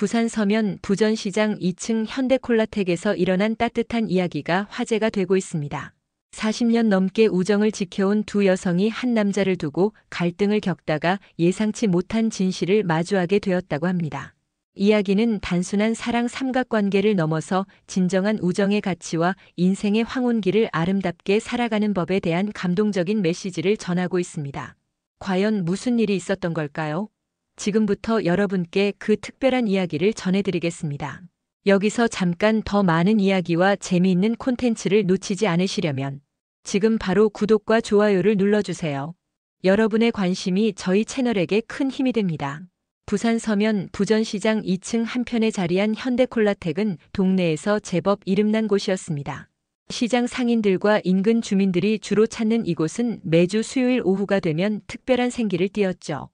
부산 서면 부전시장 2층 현대콜라텍에서 일어난 따뜻한 이야기가 화제가 되고 있습니다. 40년 넘게 우정을 지켜온 두 여성이 한 남자를 두고 갈등을 겪다가 예상치 못한 진실을 마주하게 되었다고 합니다. 이야기는 단순한 사랑 삼각관계를 넘어서 진정한 우정의 가치와 인생의 황혼기를 아름답게 살아가는 법에 대한 감동적인 메시지를 전하고 있습니다. 과연 무슨 일이 있었던 걸까요? 지금부터 여러분께 그 특별한 이야기를 전해드리겠습니다. 여기서 잠깐 더 많은 이야기와 재미있는 콘텐츠를 놓치지 않으시려면 지금 바로 구독과 좋아요를 눌러주세요. 여러분의 관심이 저희 채널에게 큰 힘이 됩니다. 부산 서면 부전시장 2층 한편에 자리한 현대콜라텍은 동네에서 제법 이름난 곳이었습니다. 시장 상인들과 인근 주민들이 주로 찾는 이곳은 매주 수요일 오후가 되면 특별한 생기를 띠었죠.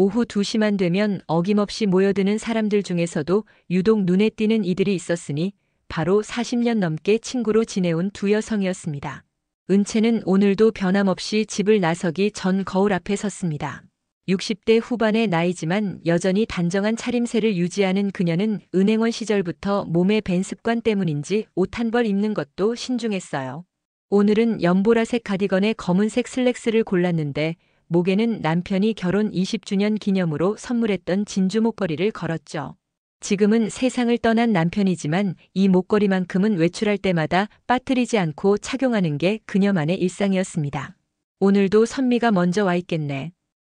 오후 2시만 되면 어김없이 모여드는 사람들 중에서도 유독 눈에 띄는 이들이 있었으니 바로 40년 넘게 친구로 지내온 두 여성이었습니다. 은채는 오늘도 변함없이 집을 나서기 전 거울 앞에 섰습니다. 60대 후반의 나이지만 여전히 단정한 차림새를 유지하는 그녀는 은행원 시절부터 몸에 밴 습관 때문인지 옷 한 벌 입는 것도 신중했어요. 오늘은 연보라색 가디건에 검은색 슬랙스를 골랐는데 목에는 남편이 결혼 20주년 기념으로 선물했던 진주 목걸이를 걸었죠. 지금은 세상을 떠난 남편이지만 이 목걸이만큼은 외출할 때마다 빠뜨리지 않고 착용하는 게 그녀만의 일상이었습니다. 오늘도 선미가 먼저 와 있겠네.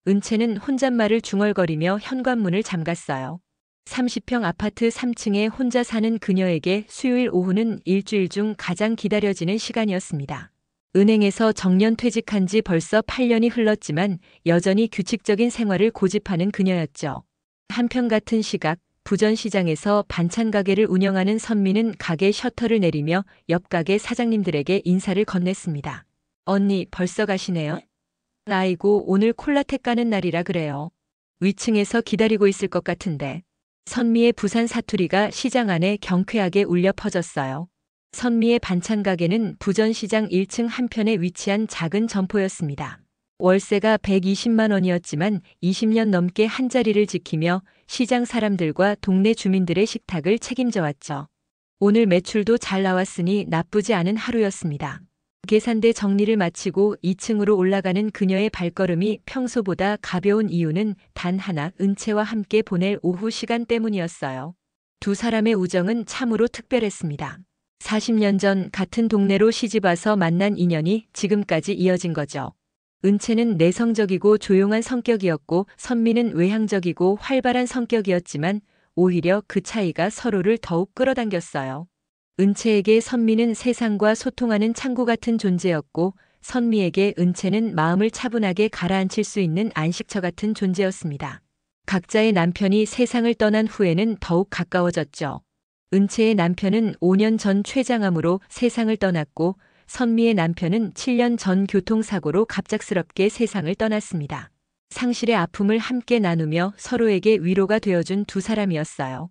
은채는 혼잣말을 중얼거리며 현관문을 잠갔어요. 30평 아파트 3층에 혼자 사는 그녀에게 수요일 오후는 일주일 중 가장 기다려지는 시간이었습니다. 은행에서 정년 퇴직한 지 벌써 8년이 흘렀지만 여전히 규칙적인 생활을 고집하는 그녀였죠. 한편 같은 시각 부전시장에서 반찬 가게를 운영하는 선미는 가게 셔터를 내리며 옆 가게 사장님들에게 인사를 건넸습니다. 언니 벌써 가시네요? 아이고 오늘 콜라텍 가는 날이라 그래요. 위층에서 기다리고 있을 것 같은데. 선미의 부산 사투리가 시장 안에 경쾌하게 울려 퍼졌어요. 선미의 반찬 가게는 부전시장 1층 한편에 위치한 작은 점포였습니다. 월세가 120만 원이었지만 20년 넘게 한자리를 지키며 시장 사람들과 동네 주민들의 식탁을 책임져 왔죠. 오늘 매출도 잘 나왔으니 나쁘지 않은 하루였습니다. 계산대 정리를 마치고 2층으로 올라가는 그녀의 발걸음이 평소보다 가벼운 이유는 단 하나, 은채와 함께 보낼 오후 시간 때문이었어요. 두 사람의 우정은 참으로 특별했습니다. 40년 전 같은 동네로 시집와서 만난 인연이 지금까지 이어진 거죠. 은채는 내성적이고 조용한 성격이었고 선미는 외향적이고 활발한 성격이었지만 오히려 그 차이가 서로를 더욱 끌어당겼어요. 은채에게 선미는 세상과 소통하는 창구 같은 존재였고 선미에게 은채는 마음을 차분하게 가라앉힐 수 있는 안식처 같은 존재였습니다. 각자의 남편이 세상을 떠난 후에는 더욱 가까워졌죠. 은채의 남편은 5년 전 췌장암으로 세상을 떠났고 선미의 남편은 7년 전 교통사고로 갑작스럽게 세상을 떠났습니다. 상실의 아픔을 함께 나누며 서로에게 위로가 되어준 두 사람이었어요.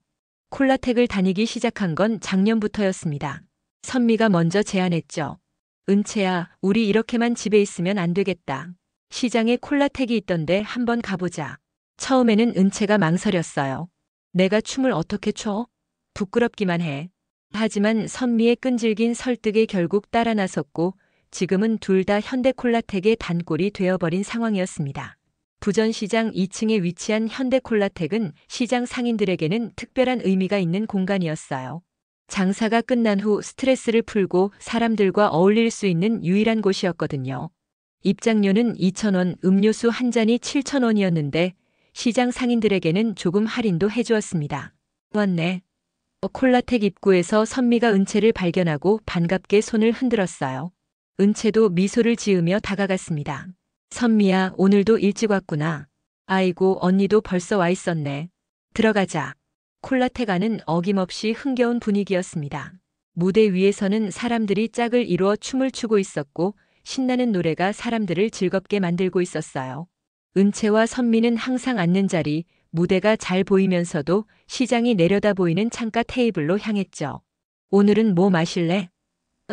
콜라텍을 다니기 시작한 건 작년부터였습니다. 선미가 먼저 제안했죠. 은채야, 우리 이렇게만 집에 있으면 안 되겠다. 시장에 콜라텍이 있던데 한번 가보자. 처음에는 은채가 망설였어요. 내가 춤을 어떻게 춰? 부끄럽기만 해. 하지만 선미의 끈질긴 설득에 결국 따라 나섰고 지금은 둘 다 현대콜라텍의 단골이 되어버린 상황이었습니다. 부전시장 2층에 위치한 현대콜라텍은 시장 상인들에게는 특별한 의미가 있는 공간이었어요. 장사가 끝난 후 스트레스를 풀고 사람들과 어울릴 수 있는 유일한 곳이었거든요. 입장료는 2,000원, 음료수 한 잔이 7,000원이었는데 시장 상인들에게는 조금 할인도 해주었습니다. 왔네. 콜라텍 입구에서 선미가 은채를 발견하고 반갑게 손을 흔들었어요. 은채도 미소를 지으며 다가갔습니다. 선미야, 오늘도 일찍 왔구나. 아이고, 언니도 벌써 와 있었네. 들어가자. 콜라텍 안은 어김없이 흥겨운 분위기였습니다. 무대 위에서는 사람들이 짝을 이루어 춤을 추고 있었고 신나는 노래가 사람들을 즐겁게 만들고 있었어요. 은채와 선미는 항상 앉는 자리, 무대가 잘 보이면서도 시장이 내려다 보이는 창가 테이블로 향했죠. 오늘은 뭐 마실래?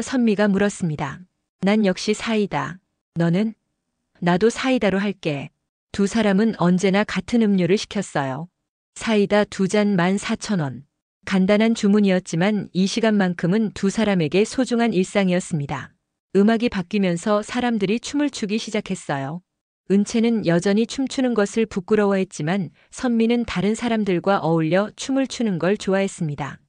선미가 물었습니다. 난 역시 사이다. 너는? 나도 사이다로 할게. 두 사람은 언제나 같은 음료를 시켰어요. 사이다 2잔 14,000원. 간단한 주문이었지만 이 시간만큼은 두 사람에게 소중한 일상이었습니다. 음악이 바뀌면서 사람들이 춤을 추기 시작했어요. 은채는 여전히 춤추는 것을 부끄러워했지만 선미는 다른 사람들과 어울려 춤을 추는 걸 좋아했습니다.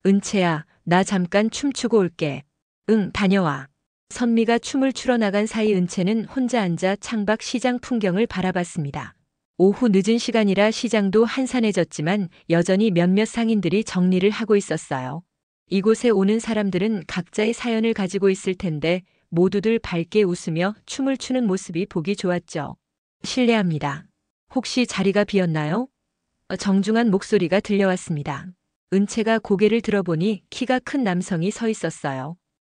은채야, 나 잠깐 춤추고 올게. 응, 다녀와. 선미가 춤을 추러 나간 사이 은채는 혼자 앉아 창밖 시장 풍경을 바라봤습니다. 오후 늦은 시간이라 시장도 한산해졌지만 여전히 몇몇 상인들이 정리를 하고 있었어요. 이곳에 오는 사람들은 각자의 사연을 가지고 있을 텐데 모두들 밝게 웃으며 춤을 추는 모습이 보기 좋았죠. 실례합니다. 혹시 자리가 비었나요? 정중한 목소리가 들려왔습니다. 은채가 고개를 들어보니 키가 큰 남성이 서 있었어요.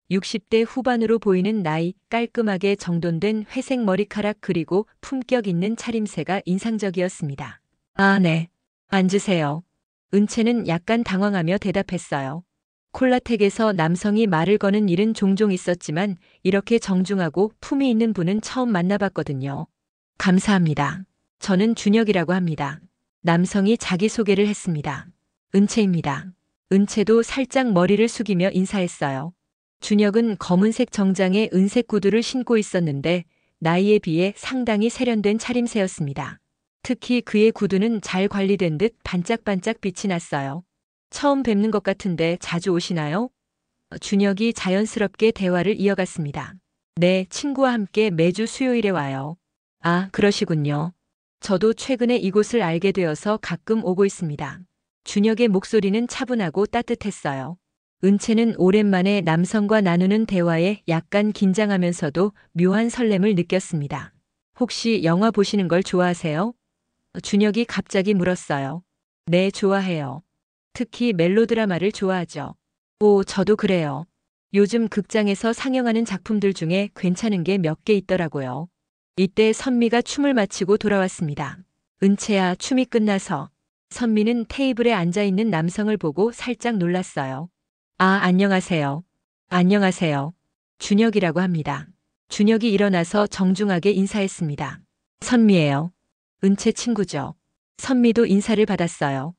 60대 후반으로 보이는 나이, 깔끔하게 정돈된 회색 머리카락 그리고 품격 있는 차림새가 인상적이었습니다. 아, 네. 앉으세요. 은채는 약간 당황하며 대답했어요. 콜라텍에서 남성이 말을 거는 일은 종종 있었지만 이렇게 정중하고 품위 있는 분은 처음 만나봤거든요. 감사합니다. 저는 준혁이라고 합니다. 남성이 자기소개를 했습니다. 은채입니다. 은채도 살짝 머리를 숙이며 인사했어요. 준혁은 검은색 정장에 은색 구두를 신고 있었는데 나이에 비해 상당히 세련된 차림새였습니다. 특히 그의 구두는 잘 관리된 듯 반짝반짝 빛이 났어요. 처음 뵙는 것 같은데 자주 오시나요? 준혁이 자연스럽게 대화를 이어갔습니다. 네, 친구와 함께 매주 수요일에 와요. 아, 그러시군요. 저도 최근에 이곳을 알게 되어서 가끔 오고 있습니다. 준혁의 목소리는 차분하고 따뜻했어요. 은채는 오랜만에 남성과 나누는 대화에 약간 긴장하면서도 묘한 설렘을 느꼈습니다. 혹시 영화 보시는 걸 좋아하세요? 준혁이 갑자기 물었어요. 네, 좋아해요. 특히 멜로드라마를 좋아하죠. 오, 저도 그래요. 요즘 극장에서 상영하는 작품들 중에 괜찮은 게 몇 개 있더라고요. 이때 선미가 춤을 마치고 돌아왔습니다. 은채야, 춤이 끝나서. 선미는 테이블에 앉아있는 남성을 보고 살짝 놀랐어요. 아, 안녕하세요. 안녕하세요. 준혁이라고 합니다. 준혁이 일어나서 정중하게 인사했습니다. 선미예요. 은채 친구죠. 선미도 인사를 받았어요.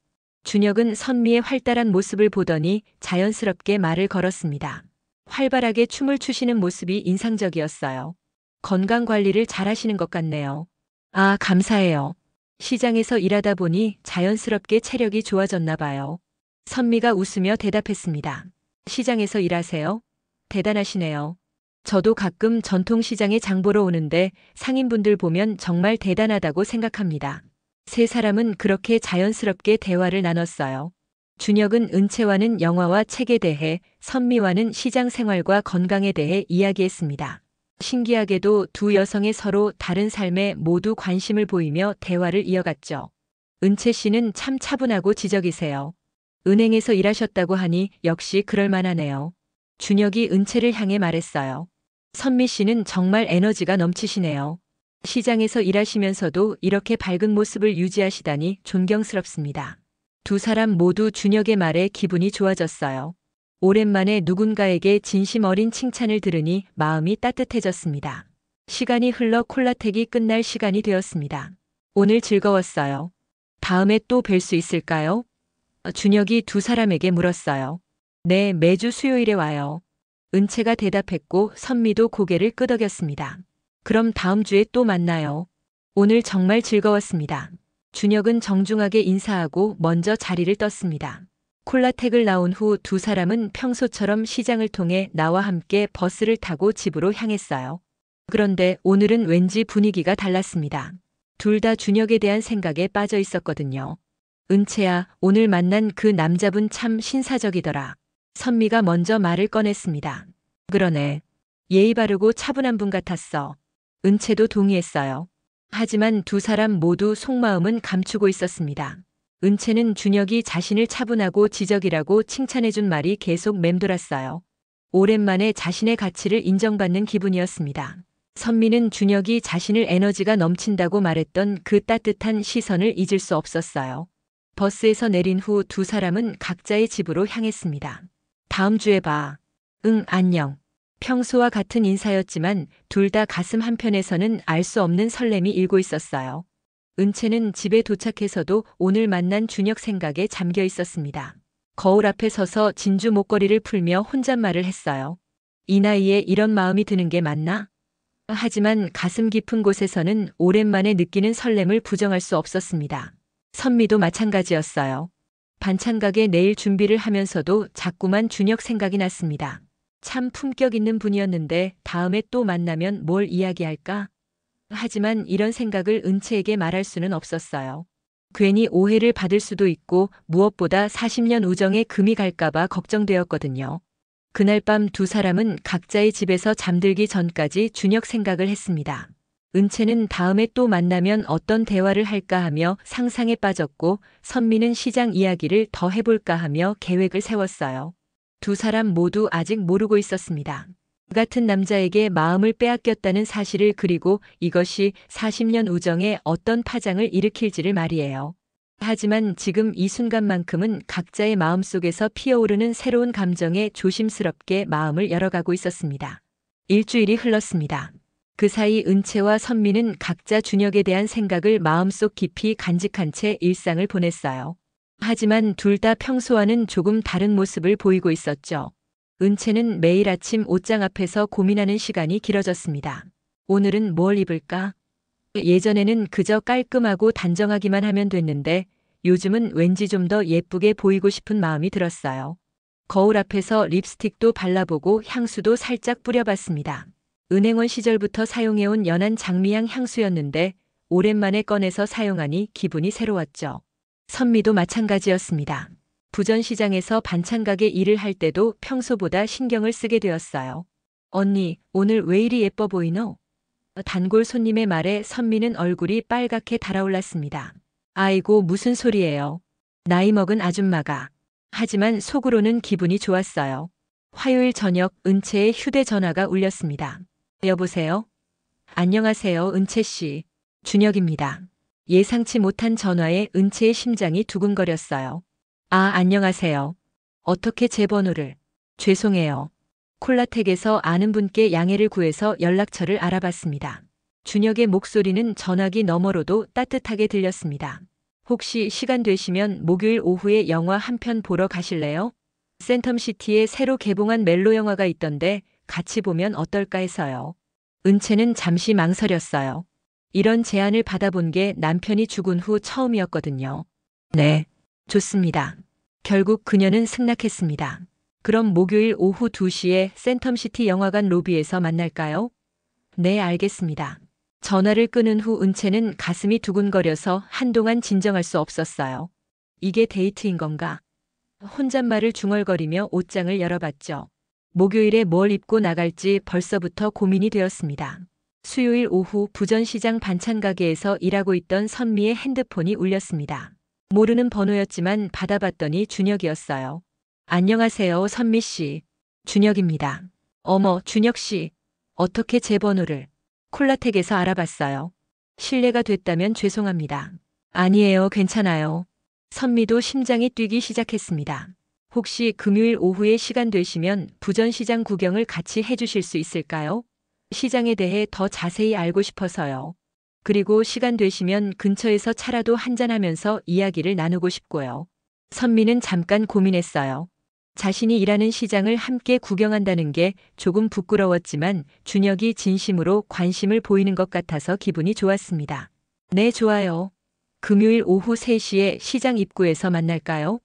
준혁은 선미의 활달한 모습을 보더니 자연스럽게 말을 걸었습니다. 활발하게 춤을 추시는 모습이 인상적이었어요. 건강 관리를 잘하시는 것 같네요. 아, 감사해요. 시장에서 일하다 보니 자연스럽게 체력이 좋아졌나 봐요. 선미가 웃으며 대답했습니다. 시장에서 일하세요? 대단하시네요. 저도 가끔 전통시장에 장 보러 오는데 상인분들 보면 정말 대단하다고 생각합니다. 세 사람은 그렇게 자연스럽게 대화를 나눴어요. 준혁은 은채와는 영화와 책에 대해, 선미와는 시장 생활과 건강에 대해 이야기했습니다. 신기하게도 두 여성의 서로 다른 삶에 모두 관심을 보이며 대화를 이어갔죠. 은채 씨는 참 차분하고 지적이세요. 은행에서 일하셨다고 하니 역시 그럴 만하네요. 준혁이 은채를 향해 말했어요. 선미 씨는 정말 에너지가 넘치시네요. 시장에서 일하시면서도 이렇게 밝은 모습을 유지하시다니 존경스럽습니다. 두 사람 모두 준혁의 말에 기분이 좋아졌어요. 오랜만에 누군가에게 진심 어린 칭찬을 들으니 마음이 따뜻해졌습니다. 시간이 흘러 콜라텍이 끝날 시간이 되었습니다. 오늘 즐거웠어요. 다음에 또 뵐 수 있을까요? 준혁이 두 사람에게 물었어요. 네, 매주 수요일에 와요. 은채가 대답했고 선미도 고개를 끄덕였습니다. 그럼 다음 주에 또 만나요. 오늘 정말 즐거웠습니다. 준혁은 정중하게 인사하고 먼저 자리를 떴습니다. 콜라텍을 나온 후 두 사람은 평소처럼 시장을 통해 나와 함께 버스를 타고 집으로 향했어요. 그런데 오늘은 왠지 분위기가 달랐습니다. 둘 다 준혁에 대한 생각에 빠져 있었거든요. 은채야, 오늘 만난 그 남자분 참 신사적이더라. 선미가 먼저 말을 꺼냈습니다. 그러네. 예의 바르고 차분한 분 같았어. 은채도 동의했어요. 하지만 두 사람 모두 속마음은 감추고 있었습니다. 은채는 준혁이 자신을 차분하고 지적이라고 칭찬해준 말이 계속 맴돌았어요. 오랜만에 자신의 가치를 인정받는 기분이었습니다. 선미는 준혁이 자신을 에너지가 넘친다고 말했던 그 따뜻한 시선을 잊을 수 없었어요. 버스에서 내린 후 두 사람은 각자의 집으로 향했습니다. 다음 주에 봐. 응, 안녕. 평소와 같은 인사였지만 둘 다 가슴 한편에서는 알 수 없는 설렘이 일고 있었어요. 은채는 집에 도착해서도 오늘 만난 준혁 생각에 잠겨 있었습니다. 거울 앞에 서서 진주 목걸이를 풀며 혼잣말을 했어요. 이 나이에 이런 마음이 드는 게 맞나? 하지만 가슴 깊은 곳에서는 오랜만에 느끼는 설렘을 부정할 수 없었습니다. 선미도 마찬가지였어요. 반찬 가게 내일 준비를 하면서도 자꾸만 준혁 생각이 났습니다. 참 품격 있는 분이었는데 다음에 또 만나면 뭘 이야기할까? 하지만 이런 생각을 은채에게 말할 수는 없었어요. 괜히 오해를 받을 수도 있고 무엇보다 40년 우정에 금이 갈까봐 걱정되었거든요. 그날 밤 두 사람은 각자의 집에서 잠들기 전까지 준혁 생각을 했습니다. 은채는 다음에 또 만나면 어떤 대화를 할까 하며 상상에 빠졌고 선미는 시장 이야기를 더 해볼까 하며 계획을 세웠어요. 두 사람 모두 아직 모르고 있었습니다. 그 같은 남자에게 마음을 빼앗겼다는 사실을 그리고 이것이 40년 우정에 어떤 파장을 일으킬지를 말이에요. 하지만 지금 이 순간만큼은 각자의 마음속에서 피어오르는 새로운 감정에 조심스럽게 마음을 열어가고 있었습니다. 일주일이 흘렀습니다. 그 사이 은채와 선미는 각자 준혁에 대한 생각을 마음속 깊이 간직한 채 일상을 보냈어요. 하지만 둘 다 평소와는 조금 다른 모습을 보이고 있었죠. 은채는 매일 아침 옷장 앞에서 고민하는 시간이 길어졌습니다. 오늘은 뭘 입을까? 예전에는 그저 깔끔하고 단정하기만 하면 됐는데 요즘은 왠지 좀 더 예쁘게 보이고 싶은 마음이 들었어요. 거울 앞에서 립스틱도 발라보고 향수도 살짝 뿌려봤습니다. 은행원 시절부터 사용해온 연한 장미향 향수였는데 오랜만에 꺼내서 사용하니 기분이 새로웠죠. 선미도 마찬가지였습니다. 부전시장에서 반찬 가게 일을 할 때도 평소보다 신경을 쓰게 되었어요. 언니, 오늘 왜 이리 예뻐 보이노? 단골 손님의 말에 선미는 얼굴이 빨갛게 달아올랐습니다. 아이고, 무슨 소리예요. 나이 먹은 아줌마가. 하지만 속으로는 기분이 좋았어요. 화요일 저녁 은채의 휴대전화가 울렸습니다. 여보세요? 안녕하세요, 은채씨. 준혁입니다. 예상치 못한 전화에 은채의 심장이 두근거렸어요. 아, 안녕하세요. 어떻게 제 번호를? 죄송해요. 콜라텍에서 아는 분께 양해를 구해서 연락처를 알아봤습니다. 준혁의 목소리는 전화기 너머로도 따뜻하게 들렸습니다. 혹시 시간 되시면 목요일 오후에 영화 한 편 보러 가실래요? 센텀시티에 새로 개봉한 멜로 영화가 있던데 같이 보면 어떨까 해서요. 은채는 잠시 망설였어요. 이런 제안을 받아본 게 남편이 죽은 후 처음이었거든요. 네, 좋습니다. 결국 그녀는 승낙했습니다. 그럼 목요일 오후 2시에 센텀시티 영화관 로비에서 만날까요? 네, 알겠습니다. 전화를 끊은 후 은채는 가슴이 두근거려서 한동안 진정할 수 없었어요. 이게 데이트인 건가? 혼잣말을 중얼거리며 옷장을 열어봤죠. 목요일에 뭘 입고 나갈지 벌써부터 고민이 되었습니다. 수요일 오후 부전시장 반찬 가게에서 일하고 있던 선미의 핸드폰이 울렸습니다. 모르는 번호였지만 받아봤더니 준혁이었어요. 안녕하세요, 선미 씨. 준혁입니다. 어머, 준혁 씨. 어떻게 제 번호를? 콜라텍에서 알아봤어요. 실례가 됐다면 죄송합니다. 아니에요, 괜찮아요. 선미도 심장이 뛰기 시작했습니다. 혹시 금요일 오후에 시간 되시면 부전시장 구경을 같이 해주실 수 있을까요? 시장에 대해 더 자세히 알고 싶어서요. 그리고 시간 되시면 근처에서 차라도 한잔하면서 이야기를 나누고 싶고요. 선미는 잠깐 고민했어요. 자신이 일하는 시장을 함께 구경한다는 게 조금 부끄러웠지만 준혁이 진심으로 관심을 보이는 것 같아서 기분이 좋았습니다. 네, 좋아요. 금요일 오후 3시에 시장 입구에서 만날까요?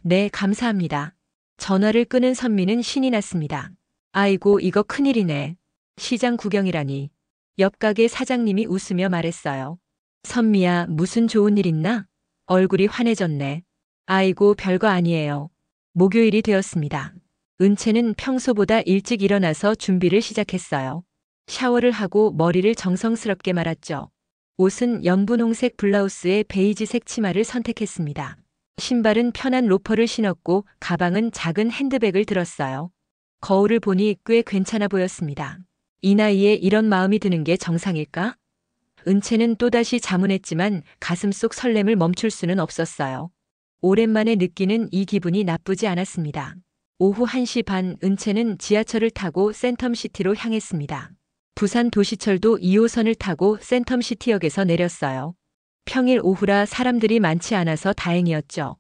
네, 감사합니다. 전화를 끊은 선미는 신이 났습니다. 아이고, 이거 큰일이네. 시장 구경이라니. 옆 가게 사장님이 웃으며 말했어요. 선미야, 무슨 좋은 일 있나? 얼굴이 환해졌네. 아이고, 별거 아니에요. 목요일이 되었습니다. 은채는 평소보다 일찍 일어나서 준비를 시작했어요. 샤워를 하고 머리를 정성스럽게 말았죠. 옷은 연분홍색 블라우스에 베이지색 치마를 선택했습니다. 신발은 편한 로퍼를 신었고 가방은 작은 핸드백을 들었어요. 거울을 보니 꽤 괜찮아 보였습니다. 이 나이에 이런 마음이 드는 게 정상일까? 은채는 또다시 자문했지만 가슴속 설렘을 멈출 수는 없었어요. 오랜만에 느끼는 이 기분이 나쁘지 않았습니다. 오후 1시 반 은채는 지하철을 타고 센텀시티로 향했습니다. 부산 도시철도 2호선을 타고 센텀시티역에서 내렸어요. 평일 오후라 사람들이 많지 않아서 다행이었죠.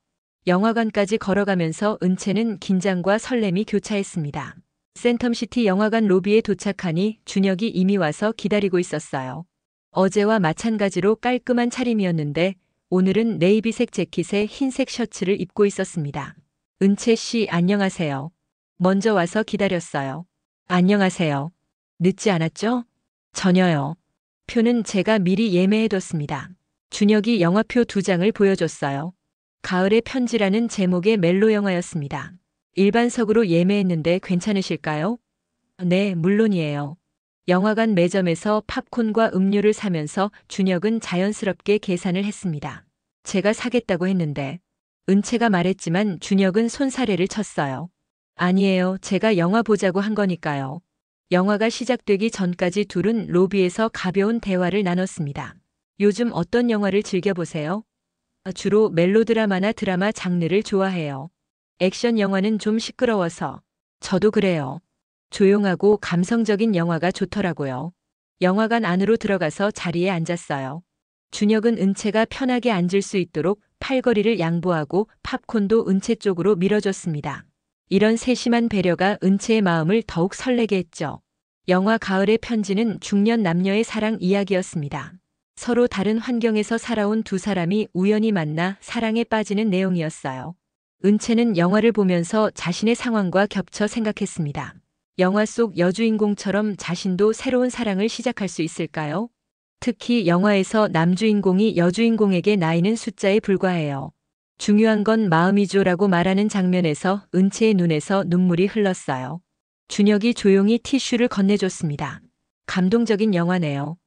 영화관까지 걸어가면서 은채는 긴장과 설렘이 교차했습니다. 센텀시티 영화관 로비에 도착하니 준혁이 이미 와서 기다리고 있었어요. 어제와 마찬가지로 깔끔한 차림이었는데 오늘은 네이비색 재킷에 흰색 셔츠를 입고 있었습니다. 은채 씨 안녕하세요. 먼저 와서 기다렸어요. 안녕하세요. 늦지 않았죠? 전혀요. 표는 제가 미리 예매해뒀습니다. 준혁이 영화표 2장을 보여줬어요. 가을의 편지라는 제목의 멜로 영화였습니다. 일반석으로 예매했는데 괜찮으실까요? 네, 물론이에요. 영화관 매점에서 팝콘과 음료를 사면서 준혁은 자연스럽게 계산을 했습니다. 제가 사겠다고 했는데 은채가 말했지만 준혁은 손사래를 쳤어요. 아니에요. 제가 영화 보자고 한 거니까요. 영화가 시작되기 전까지 둘은 로비에서 가벼운 대화를 나눴습니다. 요즘 어떤 영화를 즐겨보세요? 주로 멜로드라마나 드라마 장르를 좋아해요. 액션 영화는 좀 시끄러워서. 저도 그래요. 조용하고 감성적인 영화가 좋더라고요. 영화관 안으로 들어가서 자리에 앉았어요. 준혁은 은채가 편하게 앉을 수 있도록 팔걸이를 양보하고 팝콘도 은채 쪽으로 밀어줬습니다. 이런 세심한 배려가 은채의 마음을 더욱 설레게 했죠. 영화 가을의 편지는 중년 남녀의 사랑 이야기였습니다. 서로 다른 환경에서 살아온 두 사람이 우연히 만나 사랑에 빠지는 내용이었어요. 은채는 영화를 보면서 자신의 상황과 겹쳐 생각했습니다. 영화 속 여주인공처럼 자신도 새로운 사랑을 시작할 수 있을까요? 특히 영화에서 남주인공이 여주인공에게 나이는 숫자에 불과해요. 중요한 건 마음이죠라고 말하는 장면에서 은채의 눈에서 눈물이 흘렀어요. 준혁이 조용히 티슈를 건네줬습니다. 감동적인 영화네요.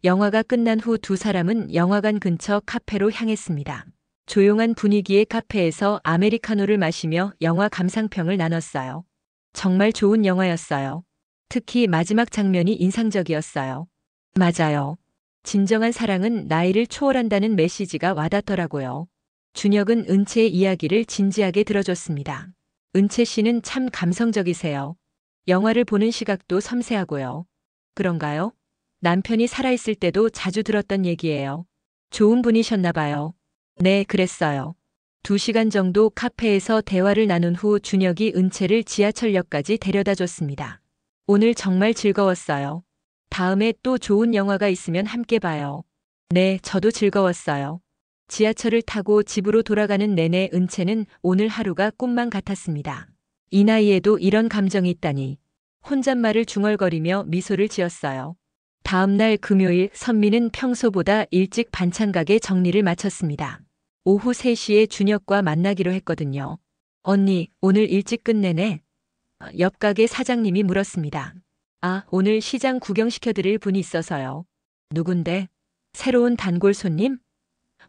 영화가 끝난 후 두 사람은 영화관 근처 카페로 향했습니다. 조용한 분위기의 카페에서 아메리카노를 마시며 영화 감상평을 나눴어요. 정말 좋은 영화였어요. 특히 마지막 장면이 인상적이었어요. 맞아요. 진정한 사랑은 나이를 초월한다는 메시지가 와닿더라고요. 준혁은 은채의 이야기를 진지하게 들어줬습니다. 은채 씨는 참 감성적이세요. 영화를 보는 시각도 섬세하고요. 그런가요? 남편이 살아있을 때도 자주 들었던 얘기예요. 좋은 분이셨나 봐요. 네, 그랬어요. 2시간 정도 카페에서 대화를 나눈 후 준혁이 은채를 지하철역까지 데려다 줬습니다. 오늘 정말 즐거웠어요. 다음에 또 좋은 영화가 있으면 함께 봐요. 네, 저도 즐거웠어요. 지하철을 타고 집으로 돌아가는 내내 은채는 오늘 하루가 꿈만 같았습니다. 이 나이에도 이런 감정이 있다니. 혼잣말을 중얼거리며 미소를 지었어요. 다음 날 금요일 선미는 평소보다 일찍 반찬 가게 정리를 마쳤습니다. 오후 3시에 준혁과 만나기로 했거든요. 언니, 오늘 일찍 끝내네? 옆 가게 사장님이 물었습니다. 아, 오늘 시장 구경시켜드릴 분이 있어서요. 누군데? 새로운 단골 손님?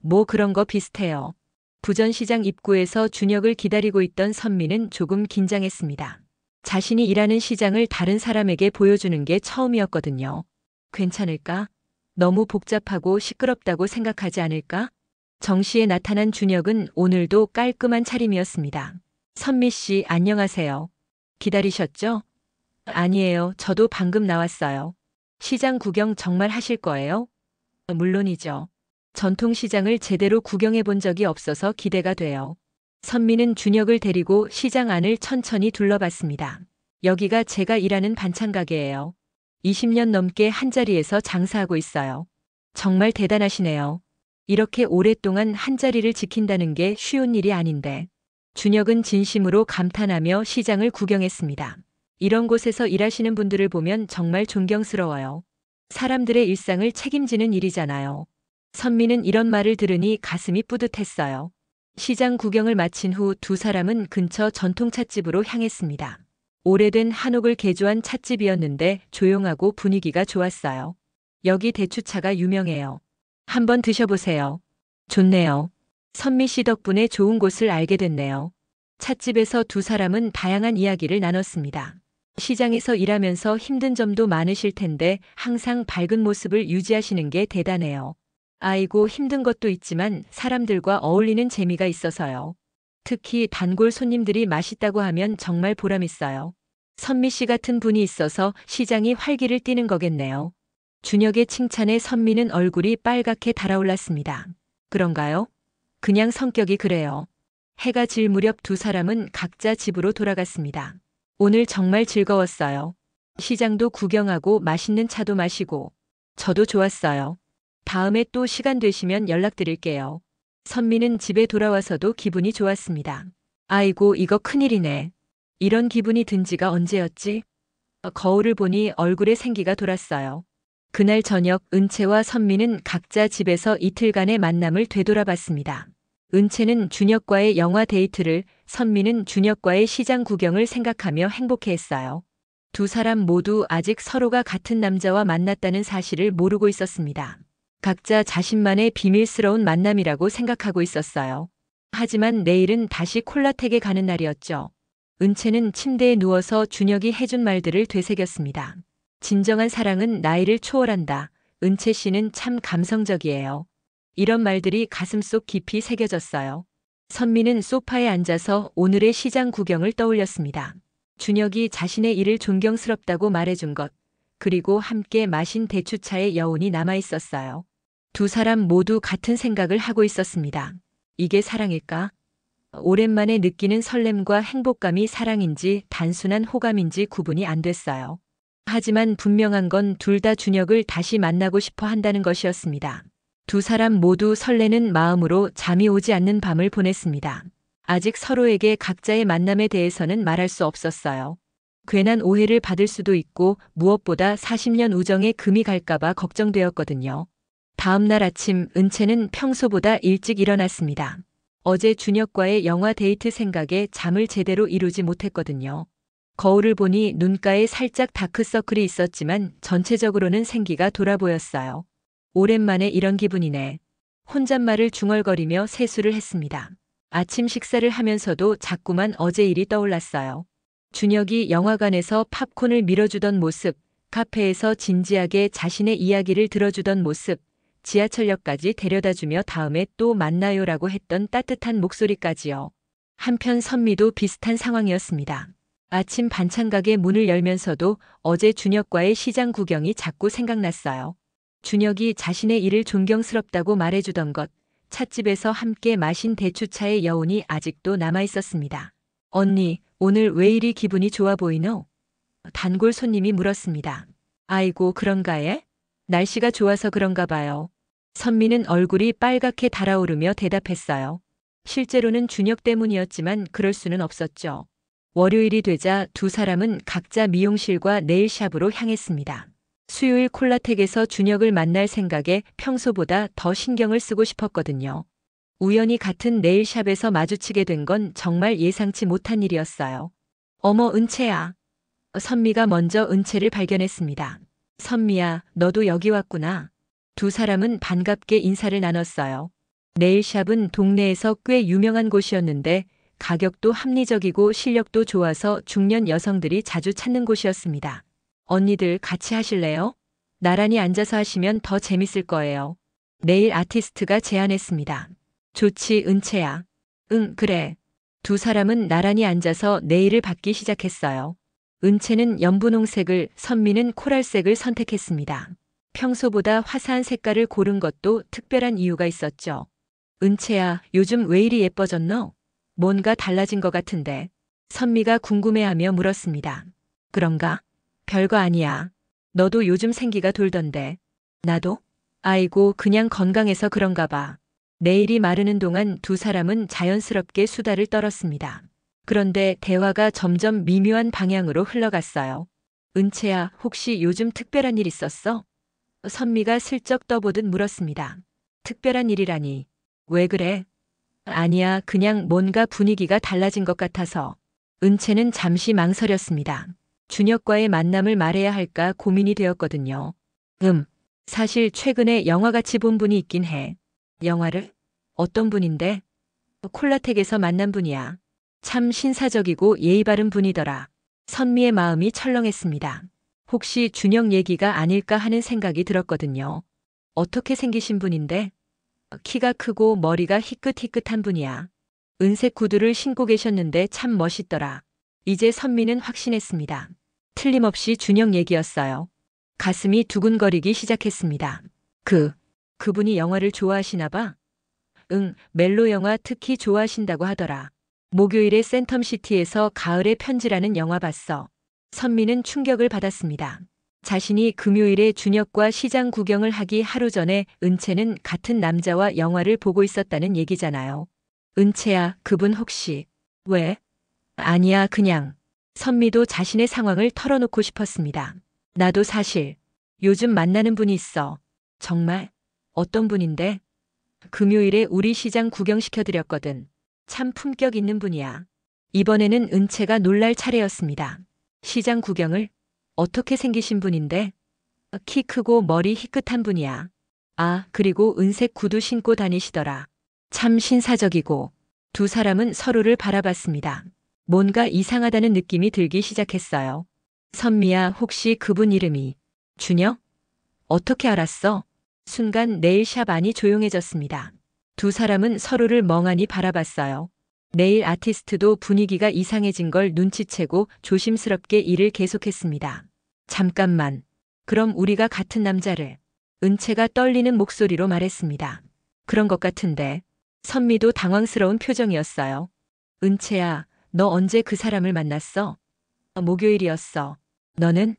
뭐 그런 거 비슷해요. 부전시장 입구에서 준혁을 기다리고 있던 선미는 조금 긴장했습니다. 자신이 일하는 시장을 다른 사람에게 보여주는 게 처음이었거든요. 괜찮을까? 너무 복잡하고 시끄럽다고 생각하지 않을까? 정시에 나타난 준혁은 오늘도 깔끔한 차림이었습니다. 선미 씨, 안녕하세요. 기다리셨죠? 아니에요. 저도 방금 나왔어요. 시장 구경 정말 하실 거예요? 물론이죠. 전통시장을 제대로 구경해 본 적이 없어서 기대가 돼요. 선미는 준혁을 데리고 시장 안을 천천히 둘러봤습니다. 여기가 제가 일하는 반찬 가게예요. 20년 넘게 한자리에서 장사하고 있어요. 정말 대단하시네요. 이렇게 오랫동안 한자리를 지킨다는 게 쉬운 일이 아닌데. 준혁은 진심으로 감탄하며 시장을 구경했습니다. 이런 곳에서 일하시는 분들을 보면 정말 존경스러워요. 사람들의 일상을 책임지는 일이잖아요. 선미는 이런 말을 들으니 가슴이 뿌듯했어요. 시장 구경을 마친 후 두 사람은 근처 전통 찻집으로 향했습니다. 오래된 한옥을 개조한 찻집이었는데 조용하고 분위기가 좋았어요. 여기 대추차가 유명해요. 한번 드셔보세요. 좋네요. 선미 씨 덕분에 좋은 곳을 알게 됐네요. 찻집에서 두 사람은 다양한 이야기를 나눴습니다. 시장에서 일하면서 힘든 점도 많으실 텐데 항상 밝은 모습을 유지하시는 게 대단해요. 아이고, 힘든 것도 있지만 사람들과 어울리는 재미가 있어서요. 특히 단골 손님들이 맛있다고 하면 정말 보람있어요. 선미 씨 같은 분이 있어서 시장이 활기를 띠는 거겠네요. 준혁의 칭찬에 선미는 얼굴이 빨갛게 달아올랐습니다. 그런가요? 그냥 성격이 그래요. 해가 질 무렵 두 사람은 각자 집으로 돌아갔습니다. 오늘 정말 즐거웠어요. 시장도 구경하고 맛있는 차도 마시고. 저도 좋았어요. 다음에 또 시간 되시면 연락드릴게요. 선미는 집에 돌아와서도 기분이 좋았습니다. 아이고, 이거 큰일이네. 이런 기분이 든 지가 언제였지? 거울을 보니 얼굴에 생기가 돌았어요. 그날 저녁 은채와 선미는 각자 집에서 이틀간의 만남을 되돌아봤습니다. 은채는 준혁과의 영화 데이트를, 선미는 준혁과의 시장 구경을 생각하며 행복해했어요. 두 사람 모두 아직 서로가 같은 남자와 만났다는 사실을 모르고 있었습니다. 각자 자신만의 비밀스러운 만남이라고 생각하고 있었어요. 하지만 내일은 다시 콜라텍에 가는 날이었죠. 은채는 침대에 누워서 준혁이 해준 말들을 되새겼습니다. 진정한 사랑은 나이를 초월한다. 은채 씨는 참 감성적이에요. 이런 말들이 가슴속 깊이 새겨졌어요. 선미는 소파에 앉아서 오늘의 시장 구경을 떠올렸습니다. 준혁이 자신의 일을 존경스럽다고 말해준 것, 그리고 함께 마신 대추차의 여운이 남아있었어요. 두 사람 모두 같은 생각을 하고 있었습니다. 이게 사랑일까? 오랜만에 느끼는 설렘과 행복감이 사랑인지 단순한 호감인지 구분이 안 됐어요. 하지만 분명한 건 둘 다 준혁을 다시 만나고 싶어 한다는 것이었습니다. 두 사람 모두 설레는 마음으로 잠이 오지 않는 밤을 보냈습니다. 아직 서로에게 각자의 만남에 대해서는 말할 수 없었어요. 괜한 오해를 받을 수도 있고 무엇보다 40년 우정에 금이 갈까봐 걱정되었거든요. 다음 날 아침 은채는 평소보다 일찍 일어났습니다. 어제 준혁과의 영화 데이트 생각에 잠을 제대로 이루지 못했거든요. 거울을 보니 눈가에 살짝 다크서클이 있었지만 전체적으로는 생기가 돌아 보였어요. 오랜만에 이런 기분이네. 혼잣말을 중얼거리며 세수를 했습니다. 아침 식사를 하면서도 자꾸만 어제 일이 떠올랐어요. 준혁이 영화관에서 팝콘을 밀어주던 모습, 카페에서 진지하게 자신의 이야기를 들어주던 모습, 지하철역까지 데려다주며 다음에 또 만나요라고 했던 따뜻한 목소리까지요. 한편 선미도 비슷한 상황이었습니다. 아침 반찬 가게 문을 열면서도 어제 준혁과의 시장 구경이 자꾸 생각났어요. 준혁이 자신의 일을 존경스럽다고 말해주던 것, 찻집에서 함께 마신 대추차의 여운이 아직도 남아있었습니다. 언니, 오늘 왜 이리 기분이 좋아 보이노? 단골 손님이 물었습니다. 아이고, 그런가에? 날씨가 좋아서 그런가 봐요. 선미는 얼굴이 빨갛게 달아오르며 대답했어요. 실제로는 준혁 때문이었지만 그럴 수는 없었죠. 월요일이 되자 두 사람은 각자 미용실과 네일샵으로 향했습니다. 수요일 콜라텍에서 준혁을 만날 생각에 평소보다 더 신경을 쓰고 싶었거든요. 우연히 같은 네일샵에서 마주치게 된 건 정말 예상치 못한 일이었어요. 어머, 은채야. 선미가 먼저 은채를 발견했습니다. 선미야, 너도 여기 왔구나. 두 사람은 반갑게 인사를 나눴어요. 네일샵은 동네에서 꽤 유명한 곳이었는데 가격도 합리적이고 실력도 좋아서 중년 여성들이 자주 찾는 곳이었습니다. 언니들 같이 하실래요? 나란히 앉아서 하시면 더 재밌을 거예요. 네일 아티스트가 제안했습니다. 좋지, 은채야. 응, 그래. 두 사람은 나란히 앉아서 네일을 받기 시작했어요. 은채는 연분홍색을, 선미는 코랄색을 선택했습니다. 평소보다 화사한 색깔을 고른 것도 특별한 이유가 있었죠. 은채야, 요즘 왜 이리 예뻐졌노? 뭔가 달라진 것 같은데. 선미가 궁금해하며 물었습니다. 그런가? 별거 아니야. 너도 요즘 생기가 돌던데. 나도? 아이고, 그냥 건강해서 그런가 봐. 내일이 마르는 동안 두 사람은 자연스럽게 수다를 떨었습니다. 그런데 대화가 점점 미묘한 방향으로 흘러갔어요. 은채야, 혹시 요즘 특별한 일 있었어? 선미가 슬쩍 떠보듯 물었습니다. 특별한 일이라니. 왜 그래? 아니야, 그냥 뭔가 분위기가 달라진 것 같아서. 은채는 잠시 망설였습니다. 준혁과의 만남을 말해야 할까 고민이 되었거든요. 사실 최근에 영화같이 본 분이 있긴 해. 영화를? 어떤 분인데? 콜라텍에서 만난 분이야. 참 신사적이고 예의 바른 분이더라. 선미의 마음이 철렁했습니다. 혹시 준혁 얘기가 아닐까 하는 생각이 들었거든요. 어떻게 생기신 분인데? 키가 크고 머리가 희끗희끗한 분이야. 은색 구두를 신고 계셨는데 참 멋있더라. 이제 선미는 확신했습니다. 틀림없이 준혁 얘기였어요. 가슴이 두근거리기 시작했습니다. 그분이 영화를 좋아하시나 봐? 응, 멜로 영화 특히 좋아하신다고 하더라. 목요일에 센텀시티에서 가을의 편지라는 영화 봤어. 선미는 충격을 받았습니다. 자신이 금요일에 준혁과 시장 구경을 하기 하루 전에 은채는 같은 남자와 영화를 보고 있었다는 얘기잖아요. 은채야, 그분 혹시. 왜? 아니야, 그냥. 선미도 자신의 상황을 털어놓고 싶었습니다. 나도 사실 요즘 만나는 분이 있어. 정말? 어떤 분인데? 금요일에 우리 시장 구경시켜드렸거든. 참 품격 있는 분이야. 이번에는 은채가 놀랄 차례였습니다. 시장 구경을? 어떻게 생기신 분인데? 키 크고 머리 희끗한 분이야. 아, 그리고 은색 구두 신고 다니시더라. 참 신사적이고. 두 사람은 서로를 바라봤습니다. 뭔가 이상하다는 느낌이 들기 시작했어요. 선미야, 혹시 그분 이름이 준혁? 어떻게 알았어? 순간 네일샵 안이 조용해졌습니다. 두 사람은 서로를 멍하니 바라봤어요. 네일 아티스트도 분위기가 이상해진 걸 눈치채고 조심스럽게 일을 계속했습니다. 잠깐만. 그럼 우리가 같은 남자를. 은채가 떨리는 목소리로 말했습니다. 그런 것 같은데. 선미도 당황스러운 표정이었어요. 은채야, 너 언제 그 사람을 만났어? 목요일이었어. 너는?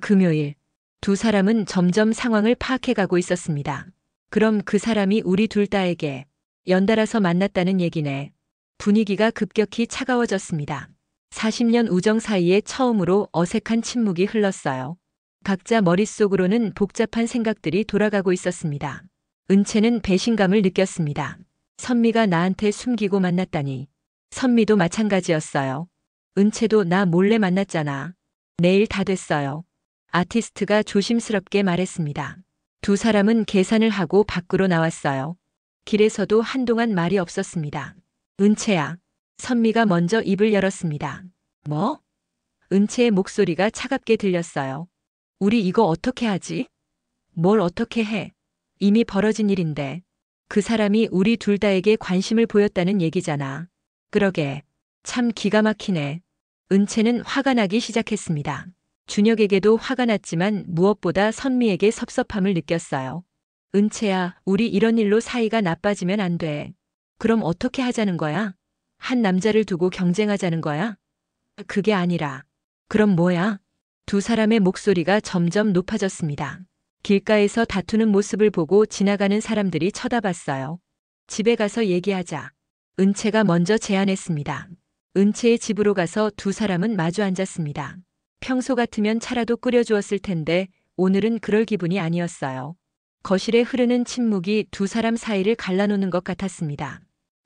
금요일. 두 사람은 점점 상황을 파악해가고 있었습니다. 그럼 그 사람이 우리 둘 다에게 연달아서 만났다는 얘기네. 분위기가 급격히 차가워졌습니다. 40년 우정 사이에 처음으로 어색한 침묵이 흘렀어요. 각자 머릿속으로는 복잡한 생각들이 돌아가고 있었습니다. 은채는 배신감을 느꼈습니다. 선미가 나한테 숨기고 만났다니. 선미도 마찬가지였어요. 은채도 나 몰래 만났잖아. 내일 다 됐어요. 아티스트가 조심스럽게 말했습니다. 두 사람은 계산을 하고 밖으로 나왔어요. 길에서도 한동안 말이 없었습니다. 은채야. 선미가 먼저 입을 열었습니다. 뭐? 은채의 목소리가 차갑게 들렸어요. 우리 이거 어떻게 하지? 뭘 어떻게 해? 이미 벌어진 일인데. 그 사람이 우리 둘 다에게 관심을 보였다는 얘기잖아. 그러게. 참 기가 막히네. 은채는 화가 나기 시작했습니다. 준혁에게도 화가 났지만 무엇보다 선미에게 섭섭함을 느꼈어요. 은채야, 우리 이런 일로 사이가 나빠지면 안 돼. 그럼 어떻게 하자는 거야? 한 남자를 두고 경쟁하자는 거야? 그게 아니라. 그럼 뭐야? 두 사람의 목소리가 점점 높아졌습니다. 길가에서 다투는 모습을 보고 지나가는 사람들이 쳐다봤어요. 집에 가서 얘기하자. 은채가 먼저 제안했습니다. 은채의 집으로 가서 두 사람은 마주 앉았습니다. 평소 같으면 차라도 끓여주었을 텐데 오늘은 그럴 기분이 아니었어요. 거실에 흐르는 침묵이 두 사람 사이를 갈라놓는 것 같았습니다.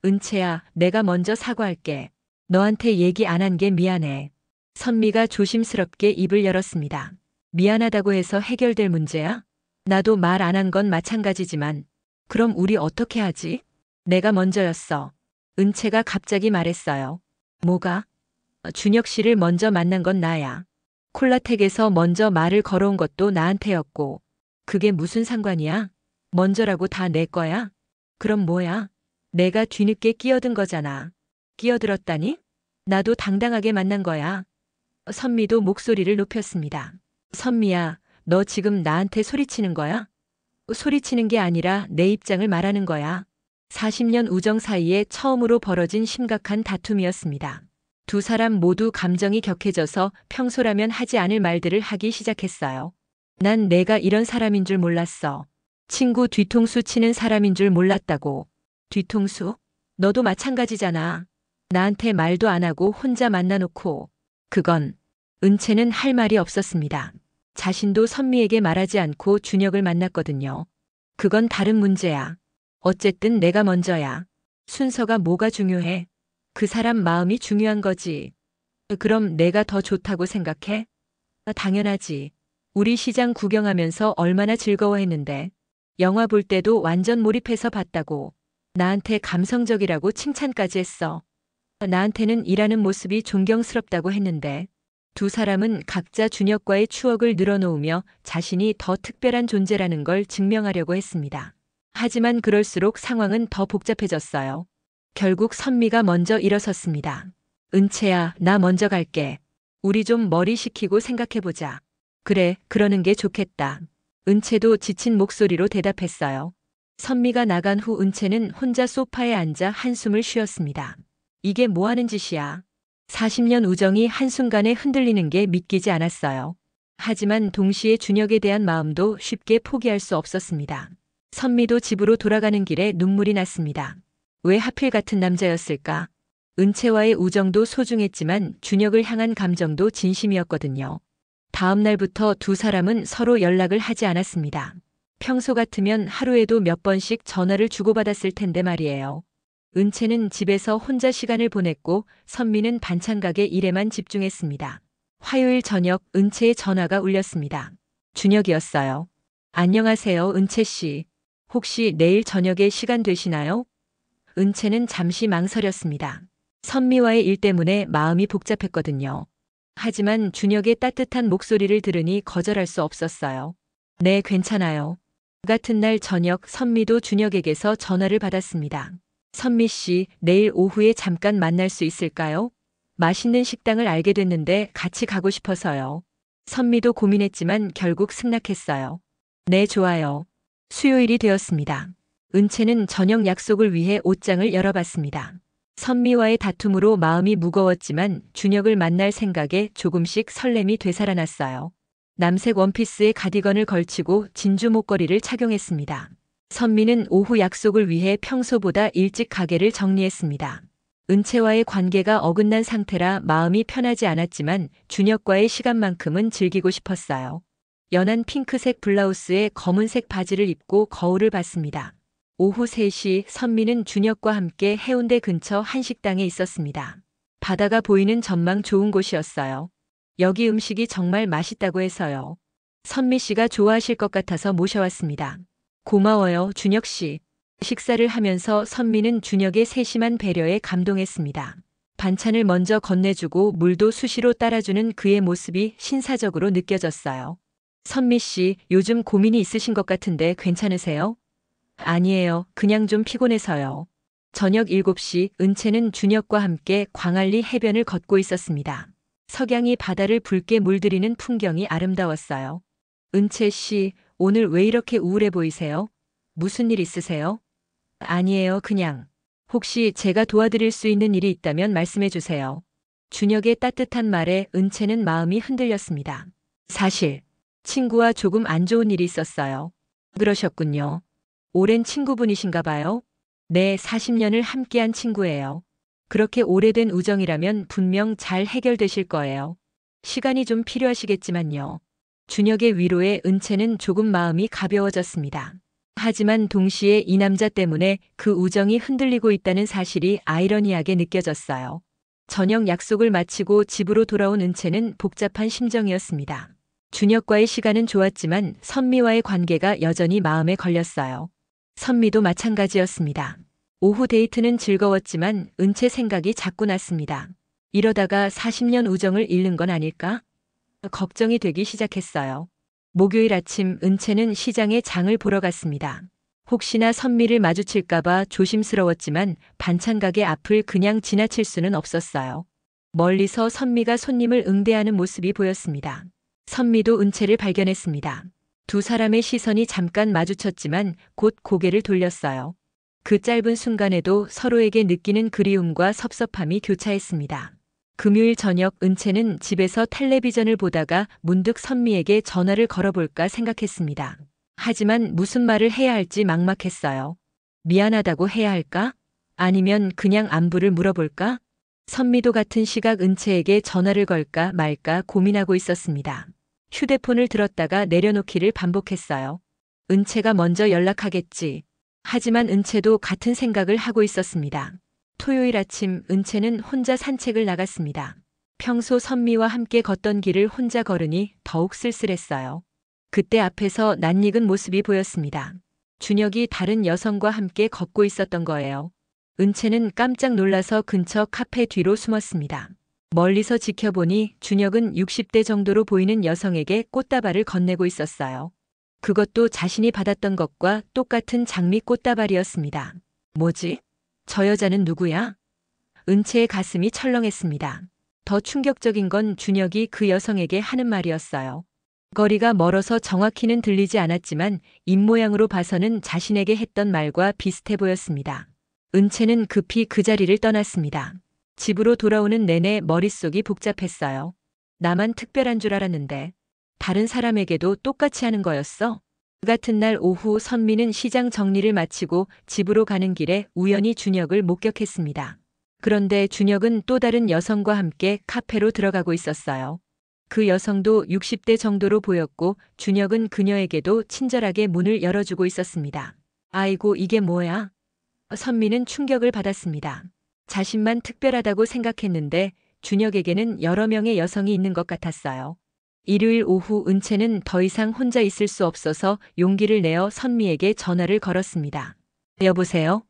은채야, 내가 먼저 사과할게. 너한테 얘기 안 한 게 미안해. 선미가 조심스럽게 입을 열었습니다. 미안하다고 해서 해결될 문제야? 나도 말 안 한 건 마찬가지지만. 그럼 우리 어떻게 하지? 내가 먼저였어. 은채가 갑자기 말했어요. 뭐가? 준혁 씨를 먼저 만난 건 나야. 콜라텍에서 먼저 말을 걸어온 것도 나한테였고. 그게 무슨 상관이야? 먼저라고 다 내 거야? 그럼 뭐야? 내가 뒤늦게 끼어든 거잖아. 끼어들었다니? 나도 당당하게 만난 거야. 선미도 목소리를 높였습니다. 선미야, 너 지금 나한테 소리치는 거야? 소리치는 게 아니라 내 입장을 말하는 거야. 40년 우정 사이에 처음으로 벌어진 심각한 다툼이었습니다. 두 사람 모두 감정이 격해져서 평소라면 하지 않을 말들을 하기 시작했어요. 난 내가 이런 사람인 줄 몰랐어. 친구 뒤통수 치는 사람인 줄 몰랐다고. 뒤통수? 너도 마찬가지잖아. 나한테 말도 안 하고 혼자 만나놓고. 그건. 은채는 할 말이 없었습니다. 자신도 선미에게 말하지 않고 준혁을 만났거든요. 그건 다른 문제야. 어쨌든 내가 먼저야. 순서가 뭐가 중요해? 그 사람 마음이 중요한 거지. 그럼 내가 더 좋다고 생각해? 당연하지. 우리 시장 구경하면서 얼마나 즐거워했는데. 영화 볼 때도 완전 몰입해서 봤다고. 나한테 감성적이라고 칭찬까지 했어. 나한테는 일하는 모습이 존경스럽다고 했는데. 두 사람은 각자 준혁과의 추억을 늘어놓으며 자신이 더 특별한 존재라는 걸 증명하려고 했습니다. 하지만 그럴수록 상황은 더 복잡해졌어요. 결국 선미가 먼저 일어섰습니다. 은채야, 나 먼저 갈게. 우리 좀 머리 식히고 생각해보자. 그래, 그러는 게 좋겠다. 은채도 지친 목소리로 대답했어요. 선미가 나간 후 은채는 혼자 소파에 앉아 한숨을 쉬었습니다. 이게 뭐 하는 짓이야? 40년 우정이 한순간에 흔들리는 게 믿기지 않았어요. 하지만 동시에 준혁에 대한 마음도 쉽게 포기할 수 없었습니다. 선미도 집으로 돌아가는 길에 눈물이 났습니다. 왜 하필 같은 남자였을까? 은채와의 우정도 소중했지만 준혁을 향한 감정도 진심이었거든요. 다음 날부터 두 사람은 서로 연락을 하지 않았습니다. 평소 같으면 하루에도 몇 번씩 전화를 주고받았을 텐데 말이에요. 은채는 집에서 혼자 시간을 보냈고 선미는 반찬 가게 일에만 집중했습니다. 화요일 저녁 은채의 전화가 울렸습니다. 준혁이었어요. 안녕하세요, 은채 씨. 혹시 내일 저녁에 시간 되시나요? 은채는 잠시 망설였습니다. 선미와의 일 때문에 마음이 복잡했거든요. 하지만 준혁의 따뜻한 목소리를 들으니 거절할 수 없었어요. 네, 괜찮아요. 같은 날 저녁 선미도 준혁에게서 전화를 받았습니다. 선미 씨, 내일 오후에 잠깐 만날 수 있을까요? 맛있는 식당을 알게 됐는데 같이 가고 싶어서요. 선미도 고민했지만 결국 승낙했어요. 네, 좋아요. 수요일이 되었습니다. 은채는 저녁 약속을 위해 옷장을 열어봤습니다. 선미와의 다툼으로 마음이 무거웠지만 준혁을 만날 생각에 조금씩 설렘이 되살아났어요. 남색 원피스에 가디건을 걸치고 진주 목걸이를 착용했습니다. 선미는 오후 약속을 위해 평소보다 일찍 가게를 정리했습니다. 은채와의 관계가 어긋난 상태라 마음이 편하지 않았지만 준혁과의 시간만큼은 즐기고 싶었어요. 연한 핑크색 블라우스에 검은색 바지를 입고 거울을 봤습니다. 오후 3시 선미는 준혁과 함께 해운대 근처 한식당에 있었습니다. 바다가 보이는 전망 좋은 곳이었어요. 여기 음식이 정말 맛있다고 해서요. 선미 씨가 좋아하실 것 같아서 모셔왔습니다. 고마워요, 준혁 씨. 식사를 하면서 선미는 준혁의 세심한 배려에 감동했습니다. 반찬을 먼저 건네주고 물도 수시로 따라주는 그의 모습이 신사적으로 느껴졌어요. 선미 씨, 요즘 고민이 있으신 것 같은데 괜찮으세요? 아니에요. 그냥 좀 피곤해서요. 저녁 7시 은채는 준혁과 함께 광안리 해변을 걷고 있었습니다. 석양이 바다를 붉게 물들이는 풍경이 아름다웠어요. 은채 씨, 오늘 왜 이렇게 우울해 보이세요? 무슨 일 있으세요? 아니에요, 그냥. 혹시 제가 도와드릴 수 있는 일이 있다면 말씀해 주세요. 준혁의 따뜻한 말에 은채는 마음이 흔들렸습니다. 사실, 친구와 조금 안 좋은 일이 있었어요. 그러셨군요. 오랜 친구분이신가 봐요? 네, 40년을 함께한 친구예요. 그렇게 오래된 우정이라면 분명 잘 해결되실 거예요. 시간이 좀 필요하시겠지만요. 준혁의 위로에 은채는 조금 마음이 가벼워졌습니다. 하지만 동시에 이 남자 때문에 그 우정이 흔들리고 있다는 사실이 아이러니하게 느껴졌어요. 저녁 약속을 마치고 집으로 돌아온 은채는 복잡한 심정이었습니다. 준혁과의 시간은 좋았지만 선미와의 관계가 여전히 마음에 걸렸어요. 선미도 마찬가지였습니다. 오후 데이트는 즐거웠지만 은채 생각이 자꾸 났습니다. 이러다가 40년 우정을 잃는 건 아닐까? 걱정이 되기 시작했어요. 목요일 아침 은채는 시장에 장을 보러 갔습니다. 혹시나 선미를 마주칠까봐 조심스러웠지만 반찬 가게 앞을 그냥 지나칠 수는 없었어요. 멀리서 선미가 손님을 응대하는 모습이 보였습니다. 선미도 은채를 발견했습니다. 두 사람의 시선이 잠깐 마주쳤지만 곧 고개를 돌렸어요. 그 짧은 순간에도 서로에게 느끼는 그리움과 섭섭함이 교차했습니다. 금요일 저녁 은채는 집에서 텔레비전을 보다가 문득 선미에게 전화를 걸어볼까 생각했습니다. 하지만 무슨 말을 해야 할지 막막했어요. 미안하다고 해야 할까? 아니면 그냥 안부를 물어볼까? 선미도 같은 시각 은채에게 전화를 걸까 말까 고민하고 있었습니다. 휴대폰을 들었다가 내려놓기를 반복했어요. 은채가 먼저 연락하겠지. 하지만 은채도 같은 생각을 하고 있었습니다. 토요일 아침 은채는 혼자 산책을 나갔습니다. 평소 선미와 함께 걷던 길을 혼자 걸으니 더욱 쓸쓸했어요. 그때 앞에서 낯익은 모습이 보였습니다. 준혁이 다른 여성과 함께 걷고 있었던 거예요. 은채는 깜짝 놀라서 근처 카페 뒤로 숨었습니다. 멀리서 지켜보니 준혁은 60대 정도로 보이는 여성에게 꽃다발을 건네고 있었어요. 그것도 자신이 받았던 것과 똑같은 장미 꽃다발이었습니다. 뭐지? 저 여자는 누구야? 은채의 가슴이 철렁했습니다. 더 충격적인 건 준혁이 그 여성에게 하는 말이었어요. 거리가 멀어서 정확히는 들리지 않았지만 입모양으로 봐서는 자신에게 했던 말과 비슷해 보였습니다. 은채는 급히 그 자리를 떠났습니다. 집으로 돌아오는 내내 머릿속이 복잡했어요. 나만 특별한 줄 알았는데 다른 사람에게도 똑같이 하는 거였어? 그 같은 날 오후 선미는 시장 정리를 마치고 집으로 가는 길에 우연히 준혁을 목격했습니다. 그런데 준혁은 또 다른 여성과 함께 카페로 들어가고 있었어요. 그 여성도 60대 정도로 보였고 준혁은 그녀에게도 친절하게 문을 열어주고 있었습니다. 아이고 이게 뭐야? 선미는 충격을 받았습니다. 자신만 특별하다고 생각했는데 준혁에게는 여러 명의 여성이 있는 것 같았어요. 일요일 오후 은채는 더 이상 혼자 있을 수 없어서 용기를 내어 선미에게 전화를 걸었습니다. 여보세요?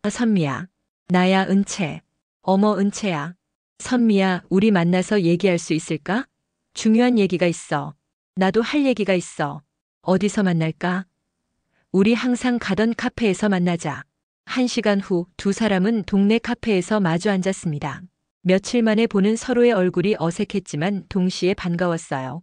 선미야. 나야 은채. 어머 은채야. 선미야, 우리 만나서 얘기할 수 있을까? 중요한 얘기가 있어. 나도 할 얘기가 있어. 어디서 만날까? 우리 항상 가던 카페에서 만나자. 1시간 후 두 사람은 동네 카페에서 마주 앉았습니다. 며칠 만에 보는 서로의 얼굴이 어색했지만 동시에 반가웠어요.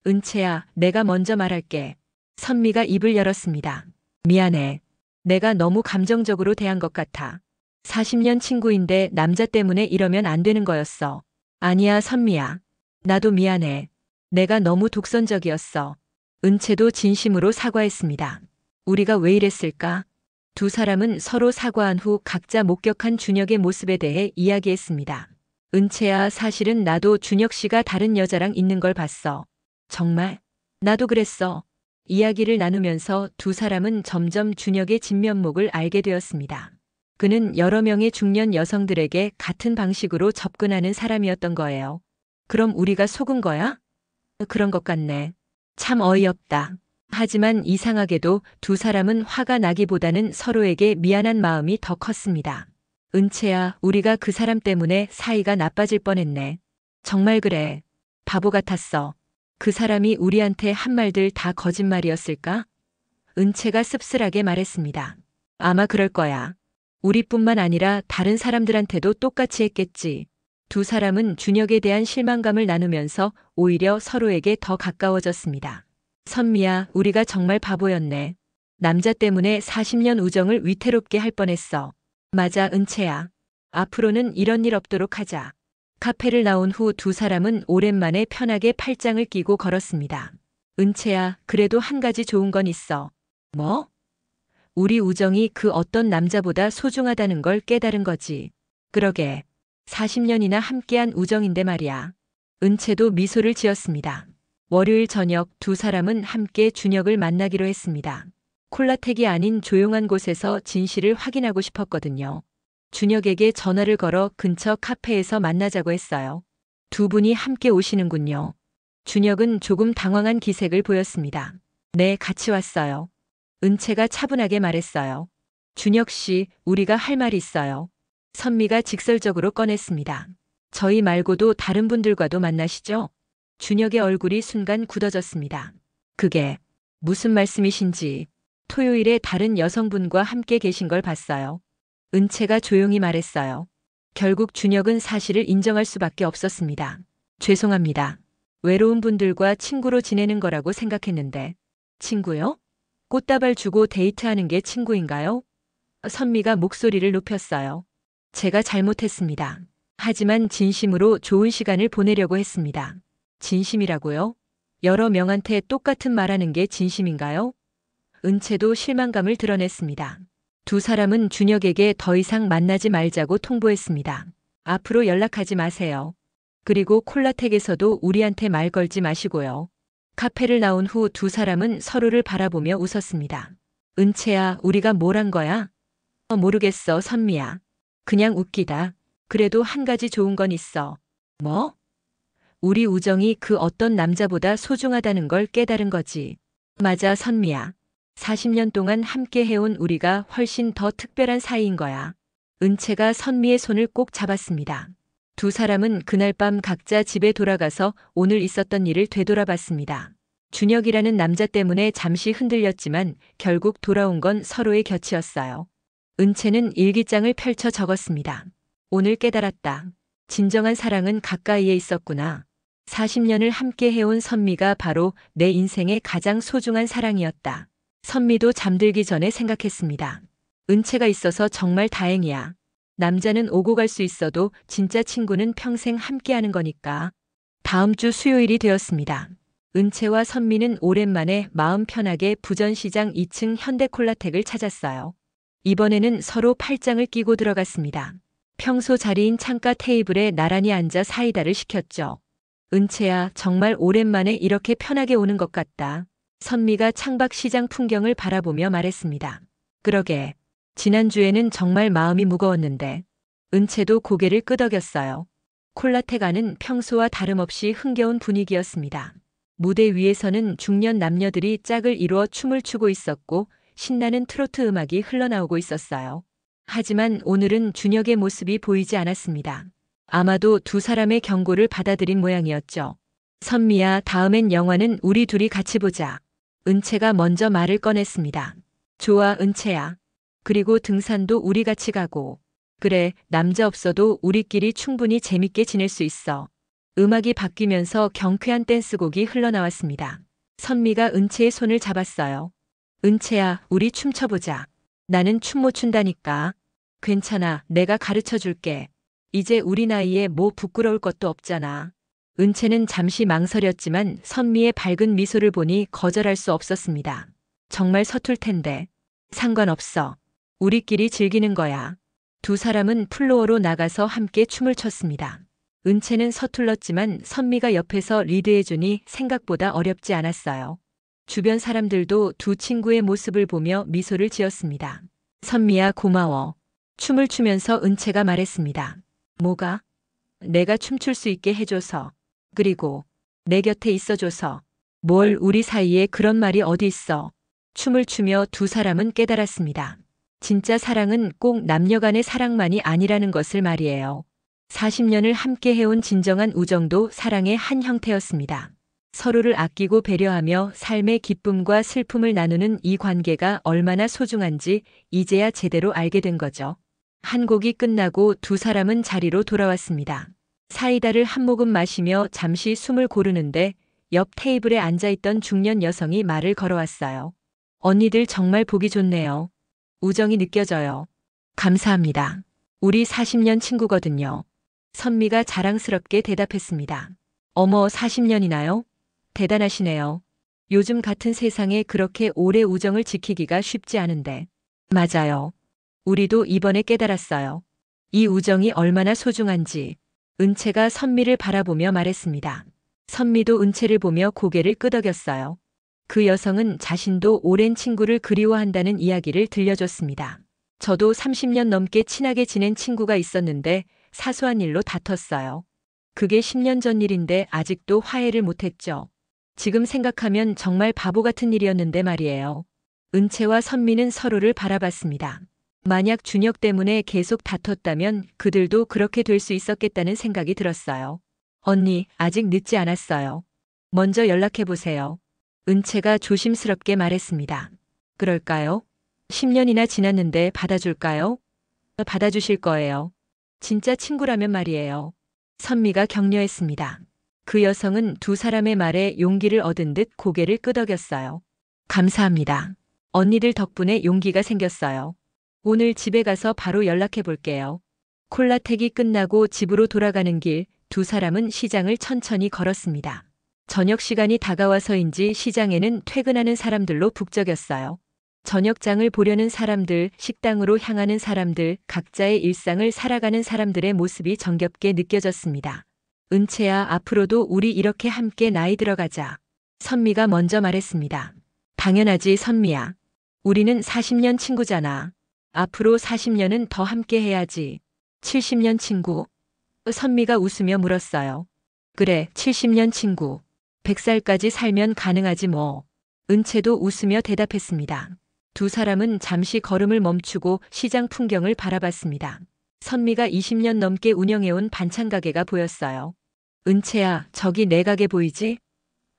은채야, 내가 먼저 말할게. 선미가 입을 열었습니다. 미안해. 내가 너무 감정적으로 대한 것 같아. 40년 친구인데 남자 때문에 이러면 안 되는 거였어. 아니야, 선미야. 나도 미안해. 내가 너무 독선적이었어. 은채도 진심으로 사과했습니다. 우리가 왜 이랬을까? 두 사람은 서로 사과한 후 각자 목격한 준혁의 모습에 대해 이야기했습니다. 은채야, 사실은 나도 준혁 씨가 다른 여자랑 있는 걸 봤어. 정말? 나도 그랬어. 이야기를 나누면서 두 사람은 점점 준혁의 진면목을 알게 되었습니다. 그는 여러 명의 중년 여성들에게 같은 방식으로 접근하는 사람이었던 거예요. 그럼 우리가 속은 거야? 그런 것 같네. 참 어이없다. 하지만 이상하게도 두 사람은 화가 나기보다는 서로에게 미안한 마음이 더 컸습니다. 은채야, 우리가 그 사람 때문에 사이가 나빠질 뻔했네. 정말 그래. 바보 같았어. 그 사람이 우리한테 한 말들 다 거짓말이었을까? 은채가 씁쓸하게 말했습니다. 아마 그럴 거야. 우리뿐만 아니라 다른 사람들한테도 똑같이 했겠지. 두 사람은 준혁에 대한 실망감을 나누면서 오히려 서로에게 더 가까워졌습니다. 선미야, 우리가 정말 바보였네. 남자 때문에 40년 우정을 위태롭게 할 뻔했어. 맞아, 은채야. 앞으로는 이런 일 없도록 하자. 카페를 나온 후 두 사람은 오랜만에 편하게 팔짱을 끼고 걸었습니다. 은채야, 그래도 한 가지 좋은 건 있어. 뭐? 우리 우정이 그 어떤 남자보다 소중하다는 걸 깨달은 거지. 그러게. 40년이나 함께한 우정인데 말이야. 은채도 미소를 지었습니다. 월요일 저녁 두 사람은 함께 준혁을 만나기로 했습니다. 콜라텍이 아닌 조용한 곳에서 진실을 확인하고 싶었거든요. 준혁에게 전화를 걸어 근처 카페에서 만나자고 했어요. 두 분이 함께 오시는군요. 준혁은 조금 당황한 기색을 보였습니다. 네, 같이 왔어요. 은채가 차분하게 말했어요. 준혁 씨, 우리가 할 말이 있어요. 선미가 직설적으로 꺼냈습니다. 저희 말고도 다른 분들과도 만나시죠? 준혁의 얼굴이 순간 굳어졌습니다. 그게 무슨 말씀이신지. 토요일에 다른 여성분과 함께 계신 걸 봤어요. 은채가 조용히 말했어요. 결국 준혁은 사실을 인정할 수밖에 없었습니다. 죄송합니다. 외로운 분들과 친구로 지내는 거라고 생각했는데. 친구요? 꽃다발 주고 데이트하는 게 친구인가요? 선미가 목소리를 높였어요. 제가 잘못했습니다. 하지만 진심으로 좋은 시간을 보내려고 했습니다. 진심이라고요? 여러 명한테 똑같은 말하는 게 진심인가요? 은채도 실망감을 드러냈습니다. 두 사람은 준혁에게 더 이상 만나지 말자고 통보했습니다. 앞으로 연락하지 마세요. 그리고 콜라텍에서도 우리한테 말 걸지 마시고요. 카페를 나온 후 두 사람은 서로를 바라보며 웃었습니다. 은채야, 우리가 뭘 한 거야? 모르겠어, 선미야. 그냥 웃기다. 그래도 한 가지 좋은 건 있어. 뭐? 우리 우정이 그 어떤 남자보다 소중하다는 걸 깨달은 거지. 맞아, 선미야. 40년 동안 함께 해온 우리가 훨씬 더 특별한 사이인 거야. 은채가 선미의 손을 꼭 잡았습니다. 두 사람은 그날 밤 각자 집에 돌아가서 오늘 있었던 일을 되돌아봤습니다. 준혁이라는 남자 때문에 잠시 흔들렸지만 결국 돌아온 건 서로의 곁이었어요. 은채는 일기장을 펼쳐 적었습니다. 오늘 깨달았다. 진정한 사랑은 가까이에 있었구나. 40년을 함께 해온 선미가 바로 내 인생의 가장 소중한 사랑이었다. 선미도 잠들기 전에 생각했습니다. 은채가 있어서 정말 다행이야. 남자는 오고 갈 수 있어도 진짜 친구는 평생 함께하는 거니까. 다음 주 수요일이 되었습니다. 은채와 선미는 오랜만에 마음 편하게 부전시장 2층 현대콜라텍을 찾았어요. 이번에는 서로 팔짱을 끼고 들어갔습니다. 평소 자리인 창가 테이블에 나란히 앉아 사이다를 시켰죠. 은채야, 정말 오랜만에 이렇게 편하게 오는 것 같다. 선미가 창밖 시장 풍경을 바라보며 말했습니다. 그러게. 지난주에는 정말 마음이 무거웠는데. 은채도 고개를 끄덕였어요. 콜라텍 안은 평소와 다름없이 흥겨운 분위기였습니다. 무대 위에서는 중년 남녀들이 짝을 이루어 춤을 추고 있었고 신나는 트로트 음악이 흘러나오고 있었어요. 하지만 오늘은 준혁의 모습이 보이지 않았습니다. 아마도 두 사람의 경고를 받아들인 모양이었죠. 선미야, 다음엔 영화는 우리 둘이 같이 보자. 은채가 먼저 말을 꺼냈습니다. 좋아, 은채야. 그리고 등산도 우리 같이 가고. 그래, 남자 없어도 우리끼리 충분히 재밌게 지낼 수 있어. 음악이 바뀌면서 경쾌한 댄스곡이 흘러나왔습니다. 선미가 은채의 손을 잡았어요. 은채야, 우리 춤춰보자. 나는 춤 못 춘다니까. 괜찮아, 내가 가르쳐 줄게. 이제 우리 나이에 뭐 부끄러울 것도 없잖아. 은채는 잠시 망설였지만 선미의 밝은 미소를 보니 거절할 수 없었습니다. 정말 서툴 텐데. 상관없어. 우리끼리 즐기는 거야. 두 사람은 플로어로 나가서 함께 춤을 췄습니다. 은채는 서툴렀지만 선미가 옆에서 리드해주니 생각보다 어렵지 않았어요. 주변 사람들도 두 친구의 모습을 보며 미소를 지었습니다. 선미야, 고마워. 춤을 추면서 은채가 말했습니다. 뭐가? 내가 춤출 수 있게 해줘서. 그리고 내 곁에 있어줘서. 뭘, 우리 사이에 그런 말이 어디 있어. 춤을 추며 두 사람은 깨달았습니다. 진짜 사랑은 꼭 남녀 간의 사랑만이 아니라는 것을 말이에요. 40년을 함께 해온 진정한 우정도 사랑의 한 형태였습니다. 서로를 아끼고 배려하며 삶의 기쁨과 슬픔을 나누는 이 관계가 얼마나 소중한지 이제야 제대로 알게 된 거죠. 한 곡이 끝나고 두 사람은 자리로 돌아왔습니다. 사이다를 한 모금 마시며 잠시 숨을 고르는데 옆 테이블에 앉아있던 중년 여성이 말을 걸어왔어요. 언니들 정말 보기 좋네요. 우정이 느껴져요. 감사합니다. 우리 40년 친구거든요. 선미가 자랑스럽게 대답했습니다. 어머, 40년이나요? 대단하시네요. 요즘 같은 세상에 그렇게 오래 우정을 지키기가 쉽지 않은데. 맞아요. 우리도 이번에 깨달았어요. 이 우정이 얼마나 소중한지. 은채가 선미를 바라보며 말했습니다. 선미도 은채를 보며 고개를 끄덕였어요. 그 여성은 자신도 오랜 친구를 그리워한다는 이야기를 들려줬습니다. 저도 30년 넘게 친하게 지낸 친구가 있었는데 사소한 일로 다퉜어요. 그게 10년 전 일인데 아직도 화해를 못했죠. 지금 생각하면 정말 바보 같은 일이었는데 말이에요. 은채와 선미는 서로를 바라봤습니다. 만약 준혁 때문에 계속 다퉜다면 그들도 그렇게 될 수 있었겠다는 생각이 들었어요. 언니, 아직 늦지 않았어요. 먼저 연락해보세요. 은채가 조심스럽게 말했습니다. 그럴까요? 10년이나 지났는데 받아줄까요? 받아주실 거예요. 진짜 친구라면 말이에요. 선미가 격려했습니다. 그 여성은 두 사람의 말에 용기를 얻은 듯 고개를 끄덕였어요. 감사합니다. 언니들 덕분에 용기가 생겼어요. 오늘 집에 가서 바로 연락해 볼게요. 콜라텍이 끝나고 집으로 돌아가는 길, 두 사람은 시장을 천천히 걸었습니다. 저녁 시간이 다가와서인지 시장에는 퇴근하는 사람들로 북적였어요. 저녁장을 보려는 사람들, 식당으로 향하는 사람들, 각자의 일상을 살아가는 사람들의 모습이 정겹게 느껴졌습니다. 은채야, 앞으로도 우리 이렇게 함께 나이 들어가자. 선미가 먼저 말했습니다. 당연하지, 선미야. 우리는 40년 친구잖아. 앞으로 40년은 더 함께 해야지. 70년 친구. 선미가 웃으며 물었어요. 그래, 70년 친구. 100살까지 살면 가능하지 뭐. 은채도 웃으며 대답했습니다. 두 사람은 잠시 걸음을 멈추고 시장 풍경을 바라봤습니다. 선미가 20년 넘게 운영해온 반찬 가게가 보였어요. 은채야, 저기 내 가게 보이지?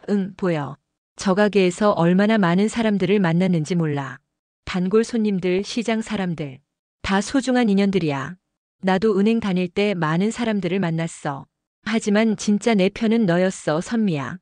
응, 보여. 저 가게에서 얼마나 많은 사람들을 만났는지 몰라. 단골 손님들, 시장 사람들. 다 소중한 인연들이야. 나도 은행 다닐 때 많은 사람들을 만났어. 하지만 진짜 내 편은 너였어, 선미야.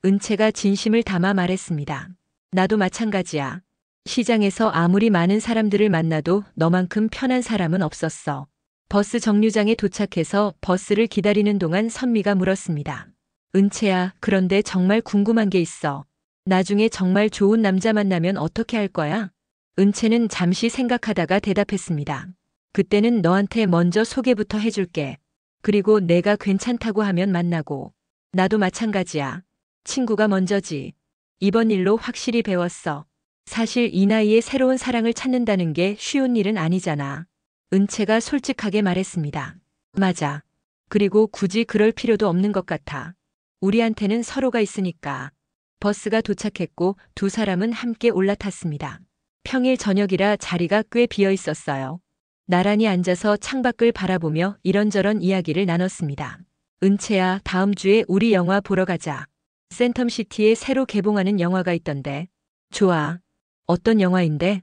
은채가 진심을 담아 말했습니다. 나도 마찬가지야. 시장에서 아무리 많은 사람들을 만나도 너만큼 편한 사람은 없었어. 버스 정류장에 도착해서 버스를 기다리는 동안 선미가 물었습니다. 은채야, 그런데 정말 궁금한 게 있어. 나중에 정말 좋은 남자 만나면 어떻게 할 거야? 은채는 잠시 생각하다가 대답했습니다. 그때는 너한테 먼저 소개부터 해줄게. 그리고 내가 괜찮다고 하면 만나고. 나도 마찬가지야. 친구가 먼저지. 이번 일로 확실히 배웠어. 사실 이 나이에 새로운 사랑을 찾는다는 게 쉬운 일은 아니잖아. 은채가 솔직하게 말했습니다. 맞아. 그리고 굳이 그럴 필요도 없는 것 같아. 우리한테는 서로가 있으니까. 버스가 도착했고 두 사람은 함께 올라탔습니다. 평일 저녁이라 자리가 꽤 비어 있었어요. 나란히 앉아서 창밖을 바라보며 이런저런 이야기를 나눴습니다. 은채야, 다음 주에 우리 영화 보러 가자. 센텀시티에 새로 개봉하는 영화가 있던데. 좋아. 어떤 영화인데?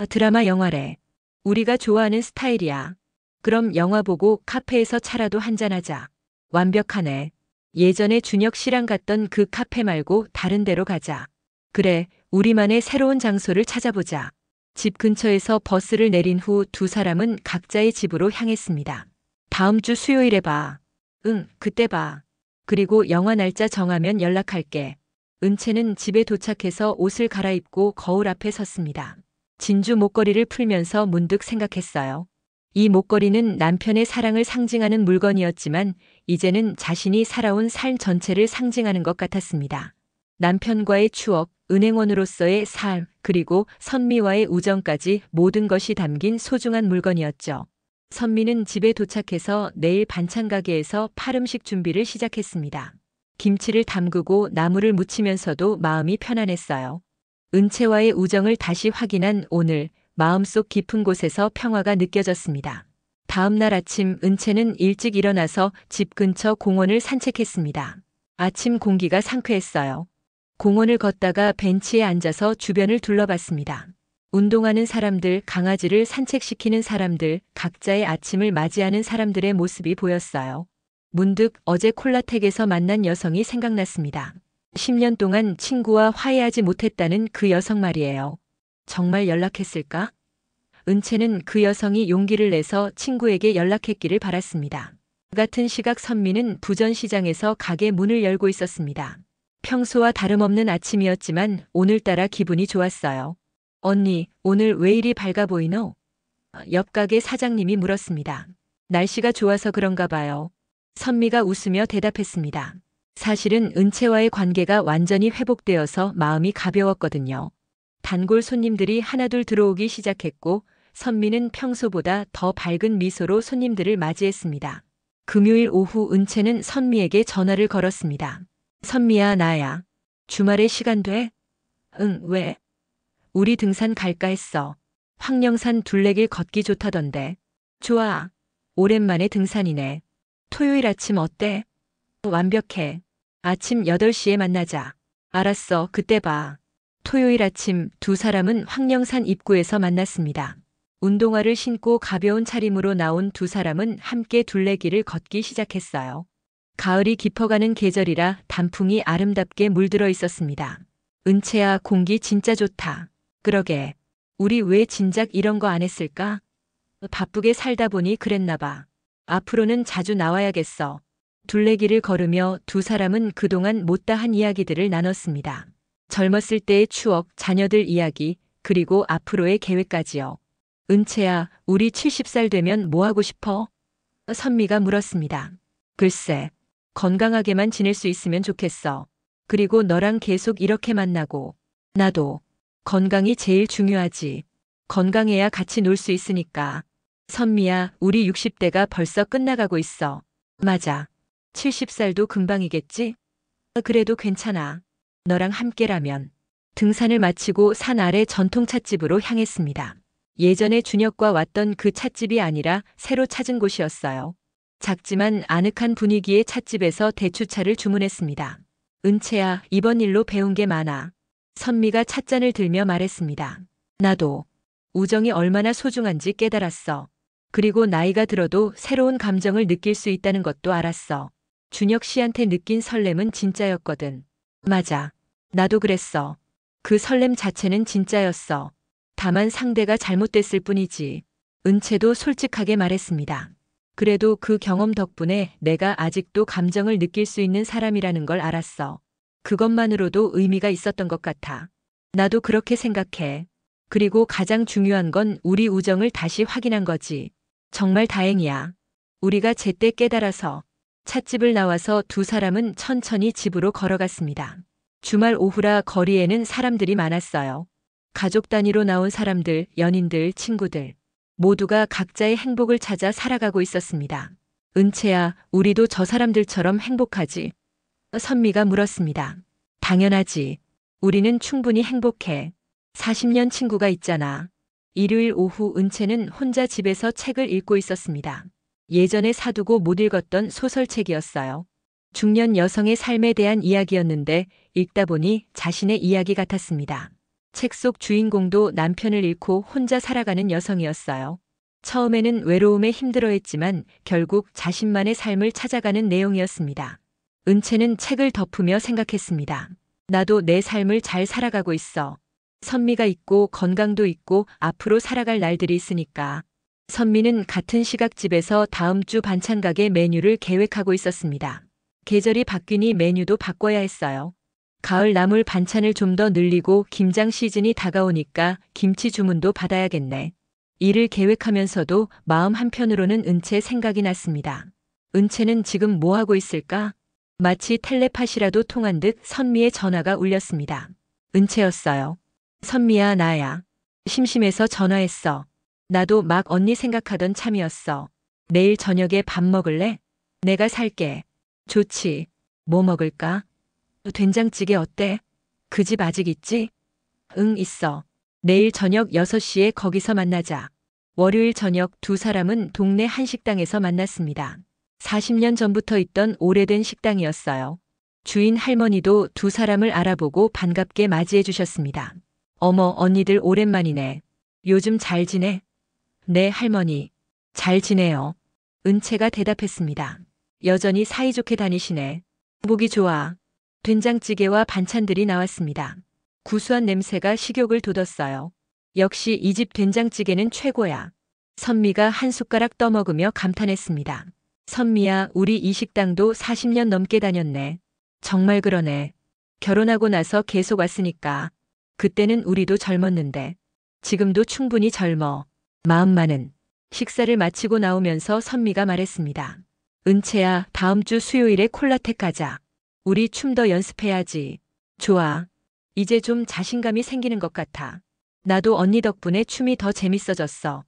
드라마 영화래. 우리가 좋아하는 스타일이야. 그럼 영화 보고 카페에서 차라도 한잔하자. 완벽하네. 예전에 준혁 씨랑 갔던 그 카페 말고 다른 데로 가자. 그래, 우리만의 새로운 장소를 찾아보자. 집 근처에서 버스를 내린 후 두 사람은 각자의 집으로 향했습니다. 다음 주 수요일에 봐. 응, 그때 봐. 그리고 영화 날짜 정하면 연락할게. 은채는 집에 도착해서 옷을 갈아입고 거울 앞에 섰습니다. 진주 목걸이를 풀면서 문득 생각했어요. 이 목걸이는 남편의 사랑을 상징하는 물건이었지만 이제는 자신이 살아온 삶 전체를 상징하는 것 같았습니다. 남편과의 추억, 은행원으로서의 삶, 그리고 선미와의 우정까지 모든 것이 담긴 소중한 물건이었죠. 선미는 집에 도착해서 내일 반찬 가게에서 팔음식 준비를 시작했습니다. 김치를 담그고 나물을 무치면서도 마음이 편안했어요. 은채와의 우정을 다시 확인한 오늘, 마음속 깊은 곳에서 평화가 느껴졌습니다. 다음 날 아침 은채는 일찍 일어나서 집 근처 공원을 산책했습니다. 아침 공기가 상쾌했어요. 공원을 걷다가 벤치에 앉아서 주변을 둘러봤습니다. 운동하는 사람들, 강아지를 산책시키는 사람들, 각자의 아침을 맞이하는 사람들의 모습이 보였어요. 문득 어제 콜라텍에서 만난 여성이 생각났습니다. 10년 동안 친구와 화해하지 못했다는 그 여성 말이에요. 정말 연락했을까? 은채는 그 여성이 용기를 내서 친구에게 연락했기를 바랐습니다. 같은 시각 선미는 부전시장에서 가게 문을 열고 있었습니다. 평소와 다름없는 아침이었지만 오늘따라 기분이 좋았어요. 언니, 오늘 왜 이리 밝아 보이노? 옆 가게 사장님이 물었습니다. 날씨가 좋아서 그런가 봐요. 선미가 웃으며 대답했습니다. 사실은 은채와의 관계가 완전히 회복되어서 마음이 가벼웠거든요. 단골 손님들이 하나둘 들어오기 시작했고 선미는 평소보다 더 밝은 미소로 손님들을 맞이했습니다. 금요일 오후 은채는 선미에게 전화를 걸었습니다. 선미야, 나야. 주말에 시간 돼? 응, 왜? 우리 등산 갈까 했어. 황령산 둘레길 걷기 좋다던데. 좋아. 오랜만에 등산이네. 토요일 아침 어때? 완벽해. 아침 8시에 만나자. 알았어, 그때 봐. 토요일 아침 두 사람은 황령산 입구에서 만났습니다. 운동화를 신고 가벼운 차림으로 나온 두 사람은 함께 둘레길을 걷기 시작했어요. 가을이 깊어가는 계절이라 단풍이 아름답게 물들어 있었습니다. 은채야, 공기 진짜 좋다. 그러게. 우리 왜 진작 이런 거 안 했을까? 바쁘게 살다 보니 그랬나 봐. 앞으로는 자주 나와야겠어. 둘레길을 걸으며 두 사람은 그동안 못다한 이야기들을 나눴습니다. 젊었을 때의 추억, 자녀들 이야기, 그리고 앞으로의 계획까지요. 은채야, 우리 70살 되면 뭐 하고 싶어? 선미가 물었습니다. 글쎄, 건강하게만 지낼 수 있으면 좋겠어. 그리고 너랑 계속 이렇게 만나고. 나도. 건강이 제일 중요하지. 건강해야 같이 놀 수 있으니까. 선미야, 우리 60대가 벌써 끝나가고 있어. 맞아. 70살도 금방이겠지? 그래도 괜찮아. 너랑 함께라면. 등산을 마치고 산 아래 전통 찻집으로 향했습니다. 예전에 준혁과 왔던 그 찻집이 아니라 새로 찾은 곳이었어요. 작지만 아늑한 분위기의 찻집에서 대추차를 주문했습니다. 은채야, 이번 일로 배운 게 많아. 선미가 찻잔을 들며 말했습니다. 나도. 우정이 얼마나 소중한지 깨달았어. 그리고 나이가 들어도 새로운 감정을 느낄 수 있다는 것도 알았어. 준혁 씨한테 느낀 설렘은 진짜였거든. 맞아. 나도 그랬어. 그 설렘 자체는 진짜였어. 다만 상대가 잘못됐을 뿐이지. 은채도 솔직하게 말했습니다. 그래도 그 경험 덕분에 내가 아직도 감정을 느낄 수 있는 사람이라는 걸 알았어. 그것만으로도 의미가 있었던 것 같아. 나도 그렇게 생각해. 그리고 가장 중요한 건 우리 우정을 다시 확인한 거지. 정말 다행이야. 우리가 제때 깨달아서. 찻집을 나와서 두 사람은 천천히 집으로 걸어갔습니다. 주말 오후라 거리에는 사람들이 많았어요. 가족 단위로 나온 사람들, 연인들, 친구들. 모두가 각자의 행복을 찾아 살아가고 있었습니다. 은채야, 우리도 저 사람들처럼 행복하지? 선미가 물었습니다. 당연하지. 우리는 충분히 행복해. 40년 친구가 있잖아. 일요일 오후 은채는 혼자 집에서 책을 읽고 있었습니다. 예전에 사두고 못 읽었던 소설책이었어요. 중년 여성의 삶에 대한 이야기였는데 읽다 보니 자신의 이야기 같았습니다. 책 속 주인공도 남편을 잃고 혼자 살아가는 여성이었어요. 처음에는 외로움에 힘들어했지만 결국 자신만의 삶을 찾아가는 내용이었습니다. 은채는 책을 덮으며 생각했습니다. 나도 내 삶을 잘 살아가고 있어. 선미가 있고 건강도 있고 앞으로 살아갈 날들이 있으니까. 선미는 같은 시각집에서 다음 주 반찬 가게 메뉴를 계획하고 있었습니다. 계절이 바뀌니 메뉴도 바꿔야 했어요. 가을 나물 반찬을 좀 더 늘리고 김장 시즌이 다가오니까 김치 주문도 받아야겠네. 일을 계획하면서도 마음 한편으로는 은채 생각이 났습니다. 은채는 지금 뭐 하고 있을까? 마치 텔레파시라도 통한 듯 선미의 전화가 울렸습니다. 은채였어요. 선미야, 나야. 심심해서 전화했어. 나도 막 언니 생각하던 참이었어. 내일 저녁에 밥 먹을래? 내가 살게. 좋지. 뭐 먹을까? 된장찌개 어때? 그 집 아직 있지? 응, 있어. 내일 저녁 6시에 거기서 만나자. 월요일 저녁 두 사람은 동네 한식당에서 만났습니다. 40년 전부터 있던 오래된 식당이었어요. 주인 할머니도 두 사람을 알아보고 반갑게 맞이해 주셨습니다. 어머, 언니들 오랜만이네. 요즘 잘 지내? 네, 할머니. 잘 지내요. 은채가 대답했습니다. 여전히 사이좋게 다니시네. 보기 좋아. 된장찌개와 반찬들이 나왔습니다. 구수한 냄새가 식욕을 돋웠어요. 역시 이 집 된장찌개는 최고야. 선미가 한 숟가락 떠먹으며 감탄했습니다. 선미야, 우리 이 식당도 40년 넘게 다녔네. 정말 그러네. 결혼하고 나서 계속 왔으니까. 그때는 우리도 젊었는데. 지금도 충분히 젊어. 마음만은. 식사를 마치고 나오면서 선미가 말했습니다. 은채야, 다음 주 수요일에 콜라텍 가자. 우리 춤 더 연습해야지. 좋아. 이제 좀 자신감이 생기는 것 같아. 나도 언니 덕분에 춤이 더 재밌어졌어.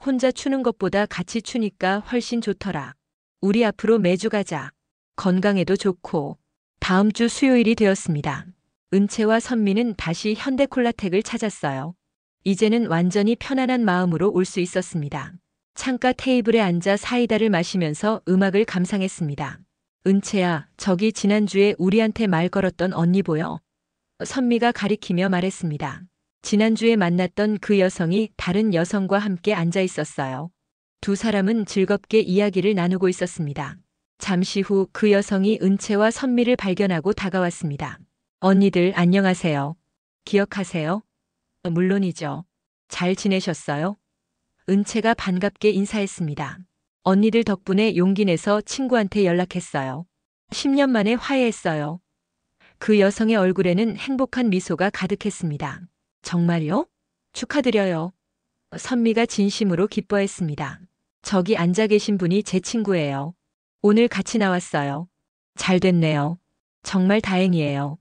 혼자 추는 것보다 같이 추니까 훨씬 좋더라. 우리 앞으로 매주 가자. 건강에도 좋고. 다음 주 수요일이 되었습니다. 은채와 선미는 다시 현대콜라텍을 찾았어요. 이제는 완전히 편안한 마음으로 올 수 있었습니다. 창가 테이블에 앉아 사이다를 마시면서 음악을 감상했습니다. 은채야, 저기 지난주에 우리한테 말 걸었던 언니 보여? 선미가 가리키며 말했습니다. 지난주에 만났던 그 여성이 다른 여성과 함께 앉아 있었어요. 두 사람은 즐겁게 이야기를 나누고 있었습니다. 잠시 후 그 여성이 은채와 선미를 발견하고 다가왔습니다. 언니들 안녕하세요. 기억하세요? 물론이죠. 잘 지내셨어요? 은채가 반갑게 인사했습니다. 언니들 덕분에 용기 내서 친구한테 연락했어요. 10년 만에 화해했어요. 그 여성의 얼굴에는 행복한 미소가 가득했습니다. 정말요? 축하드려요. 선미가 진심으로 기뻐했습니다. 저기 앉아 계신 분이 제 친구예요. 오늘 같이 나왔어요. 잘 됐네요. 정말 다행이에요.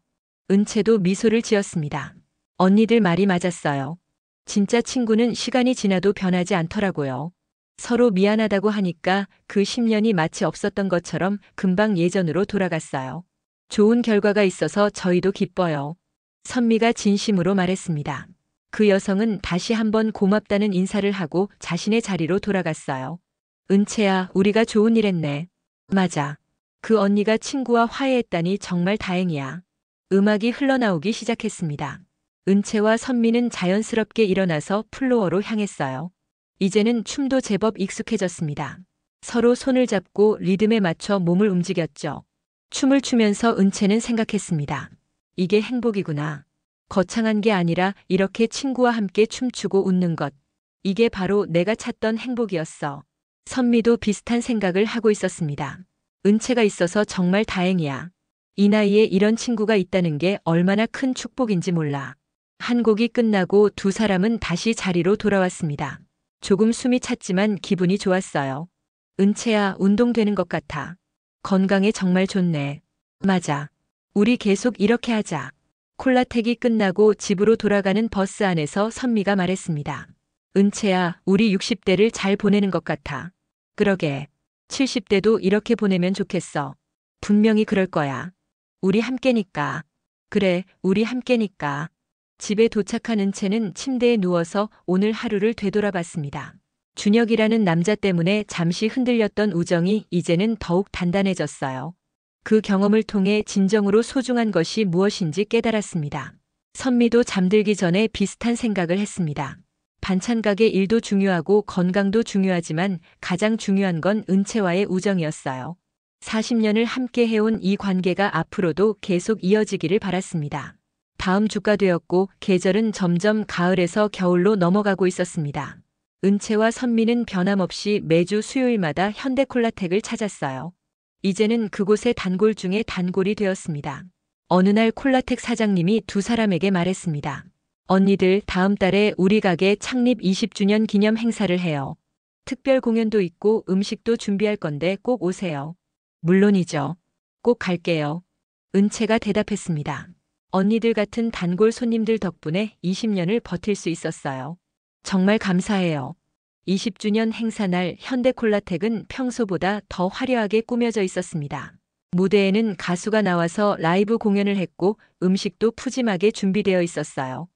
은채도 미소를 지었습니다. 언니들 말이 맞았어요. 진짜 친구는 시간이 지나도 변하지 않더라고요. 서로 미안하다고 하니까 그 10년이 마치 없었던 것처럼 금방 예전으로 돌아갔어요. 좋은 결과가 있어서 저희도 기뻐요. 선미가 진심으로 말했습니다. 그 여성은 다시 한번 고맙다는 인사를 하고 자신의 자리로 돌아갔어요. 은채야, 우리가 좋은 일 했네. 맞아. 그 언니가 친구와 화해했다니 정말 다행이야. 음악이 흘러나오기 시작했습니다. 은채와 선미는 자연스럽게 일어나서 플로어로 향했어요. 이제는 춤도 제법 익숙해졌습니다. 서로 손을 잡고 리듬에 맞춰 몸을 움직였죠. 춤을 추면서 은채는 생각했습니다. 이게 행복이구나. 거창한 게 아니라 이렇게 친구와 함께 춤추고 웃는 것. 이게 바로 내가 찾던 행복이었어. 선미도 비슷한 생각을 하고 있었습니다. 은채가 있어서 정말 다행이야. 이 나이에 이런 친구가 있다는 게 얼마나 큰 축복인지 몰라. 한 곡이 끝나고 두 사람은 다시 자리로 돌아왔습니다. 조금 숨이 찼지만 기분이 좋았어요. 은채야, 운동되는 것 같아. 건강에 정말 좋네. 맞아. 우리 계속 이렇게 하자. 콜라텍이 끝나고 집으로 돌아가는 버스 안에서 선미가 말했습니다. 은채야, 우리 60대를 잘 보내는 것 같아. 그러게. 70대도 이렇게 보내면 좋겠어. 분명히 그럴 거야. 우리 함께니까. 그래, 우리 함께니까. 집에 도착한 은채는 침대에 누워서 오늘 하루를 되돌아봤습니다. 준혁이라는 남자 때문에 잠시 흔들렸던 우정이 이제는 더욱 단단해졌어요. 그 경험을 통해 진정으로 소중한 것이 무엇인지 깨달았습니다. 선미도 잠들기 전에 비슷한 생각을 했습니다. 반찬 가게 일도 중요하고 건강도 중요하지만 가장 중요한 건 은채와의 우정이었어요. 40년을 함께 해온 이 관계가 앞으로도 계속 이어지기를 바랐습니다. 다음 주가 되었고 계절은 점점 가을에서 겨울로 넘어가고 있었습니다. 은채와 선미는 변함없이 매주 수요일마다 현대콜라텍을 찾았어요. 이제는 그곳의 단골 중에 단골이 되었습니다. 어느 날 콜라텍 사장님이 두 사람에게 말했습니다. 언니들, 다음 달에 우리 가게 창립 20주년 기념 행사를 해요. 특별 공연도 있고 음식도 준비할 건데 꼭 오세요. 물론이죠. 꼭 갈게요. 은채가 대답했습니다. 언니들 같은 단골 손님들 덕분에 20년을 버틸 수 있었어요. 정말 감사해요. 20주년 행사날 현대콜라텍은 평소보다 더 화려하게 꾸며져 있었습니다. 무대에는 가수가 나와서 라이브 공연을 했고 음식도 푸짐하게 준비되어 있었어요.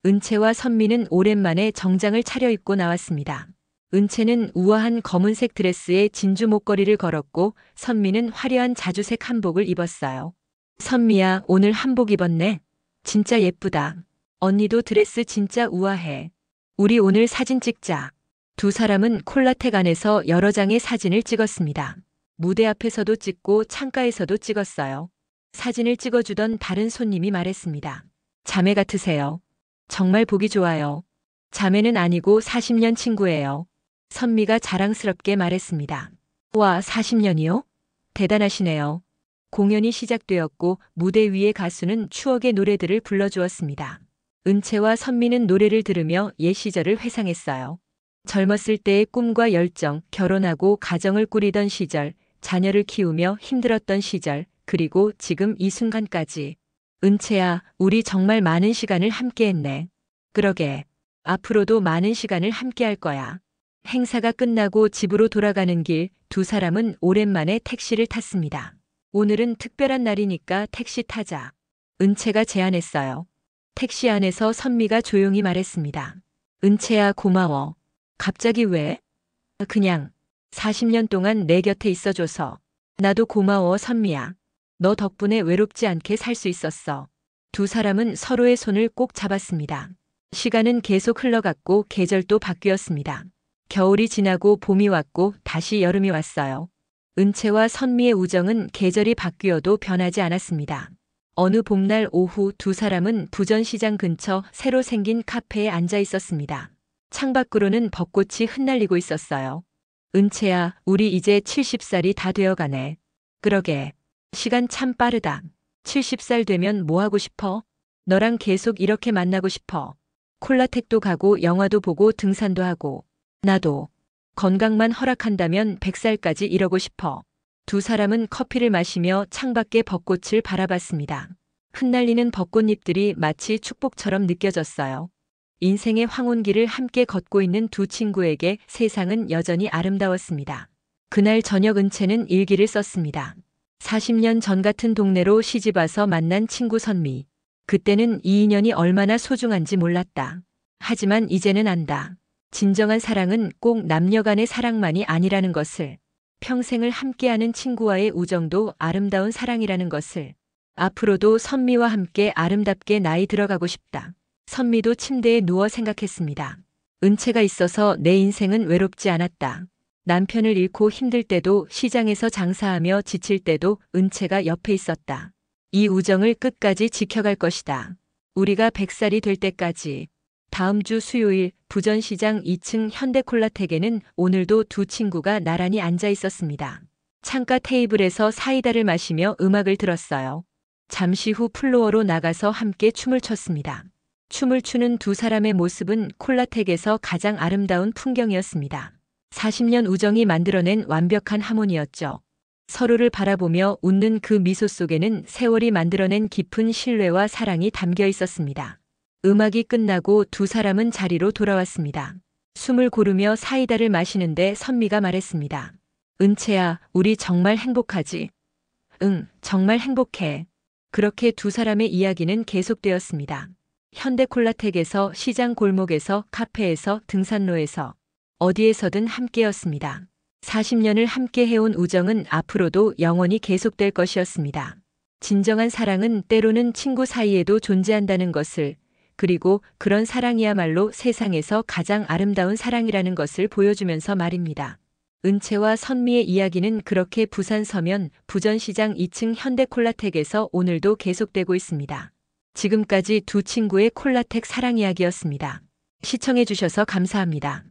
은채와 선미는 오랜만에 정장을 차려입고 나왔습니다. 은채는 우아한 검은색 드레스에 진주 목걸이를 걸었고 선미는 화려한 자주색 한복을 입었어요. 선미야, 오늘 한복 입었네. 진짜 예쁘다. 언니도 드레스 진짜 우아해. 우리 오늘 사진 찍자. 두 사람은 콜라텍 안에서 여러 장의 사진을 찍었습니다. 무대 앞에서도 찍고 창가에서도 찍었어요. 사진을 찍어주던 다른 손님이 말했습니다. 자매 같으세요. 정말 보기 좋아요. 자매는 아니고 40년 친구예요. 선미가 자랑스럽게 말했습니다. 와, 40년이요? 대단하시네요. 공연이 시작되었고 무대 위의 가수는 추억의 노래들을 불러주었습니다. 은채와 선미는 노래를 들으며 옛 시절을 회상했어요. 젊었을 때의 꿈과 열정, 결혼하고 가정을 꾸리던 시절, 자녀를 키우며 힘들었던 시절, 그리고 지금 이 순간까지. 은채야, 우리 정말 많은 시간을 함께했네. 그러게. 앞으로도 많은 시간을 함께할 거야. 행사가 끝나고 집으로 돌아가는 길, 두 사람은 오랜만에 택시를 탔습니다. 오늘은 특별한 날이니까 택시 타자. 은채가 제안했어요. 택시 안에서 선미가 조용히 말했습니다. 은채야, 고마워. 갑자기 왜? 그냥 40년 동안 내 곁에 있어줘서. 나도 고마워, 선미야. 너 덕분에 외롭지 않게 살 수 있었어. 두 사람은 서로의 손을 꼭 잡았습니다. 시간은 계속 흘러갔고 계절도 바뀌었습니다. 겨울이 지나고 봄이 왔고 다시 여름이 왔어요. 은채와 선미의 우정은 계절이 바뀌어도 변하지 않았습니다. 어느 봄날 오후 두 사람은 부전시장 근처 새로 생긴 카페에 앉아 있었습니다. 창밖으로는 벚꽃이 흩날리고 있었어요. 은채야, 우리 이제 70살이 다 되어가네. 그러게. 시간 참 빠르다. 70살 되면 뭐 하고 싶어? 너랑 계속 이렇게 만나고 싶어. 콜라텍도 가고 영화도 보고 등산도 하고. 나도. 건강만 허락한다면 100살까지 이러고 싶어. 두 사람은 커피를 마시며 창밖의 벚꽃을 바라봤습니다. 흩날리는 벚꽃잎들이 마치 축복처럼 느껴졌어요. 인생의 황혼길을 함께 걷고 있는 두 친구에게 세상은 여전히 아름다웠습니다. 그날 저녁 은채는 일기를 썼습니다. 40년 전 같은 동네로 시집와서 만난 친구 선미. 그때는 이 인연이 얼마나 소중한지 몰랐다. 하지만 이제는 안다. 진정한 사랑은 꼭 남녀 간의 사랑만이 아니라는 것을. 평생을 함께하는 친구와의 우정도 아름다운 사랑이라는 것을. 앞으로도 선미와 함께 아름답게 나이 들어가고 싶다. 선미도 침대에 누워 생각했습니다. 은채가 있어서 내 인생은 외롭지 않았다. 남편을 잃고 힘들 때도 시장에서 장사하며 지칠 때도 은채가 옆에 있었다. 이 우정을 끝까지 지켜갈 것이다. 우리가 100살이 될 때까지. 다음 주 수요일 부전시장 2층 현대콜라텍에는 오늘도 두 친구가 나란히 앉아 있었습니다. 창가 테이블에서 사이다를 마시며 음악을 들었어요. 잠시 후 플로어로 나가서 함께 춤을 췄습니다. 춤을 추는 두 사람의 모습은 콜라텍에서 가장 아름다운 풍경이었습니다. 40년 우정이 만들어낸 완벽한 하모니였죠. 서로를 바라보며 웃는 그 미소 속에는 세월이 만들어낸 깊은 신뢰와 사랑이 담겨 있었습니다. 음악이 끝나고 두 사람은 자리로 돌아왔습니다. 숨을 고르며 사이다를 마시는데 선미가 말했습니다. 은채야, 우리 정말 행복하지? 응, 정말 행복해. 그렇게 두 사람의 이야기는 계속되었습니다. 현대콜라텍에서, 시장 골목에서, 카페에서, 등산로에서, 어디에서든 함께였습니다. 40년을 함께 해온 우정은 앞으로도 영원히 계속될 것이었습니다. 진정한 사랑은 때로는 친구 사이에도 존재한다는 것을, 그리고 그런 사랑이야말로 세상에서 가장 아름다운 사랑이라는 것을 보여주면서 말입니다. 은채와 선미의 이야기는 그렇게 부산 서면 부전시장 2층 현대콜라텍에서 오늘도 계속되고 있습니다. 지금까지 두 친구의 콜라텍 사랑 이야기였습니다. 시청해주셔서 감사합니다.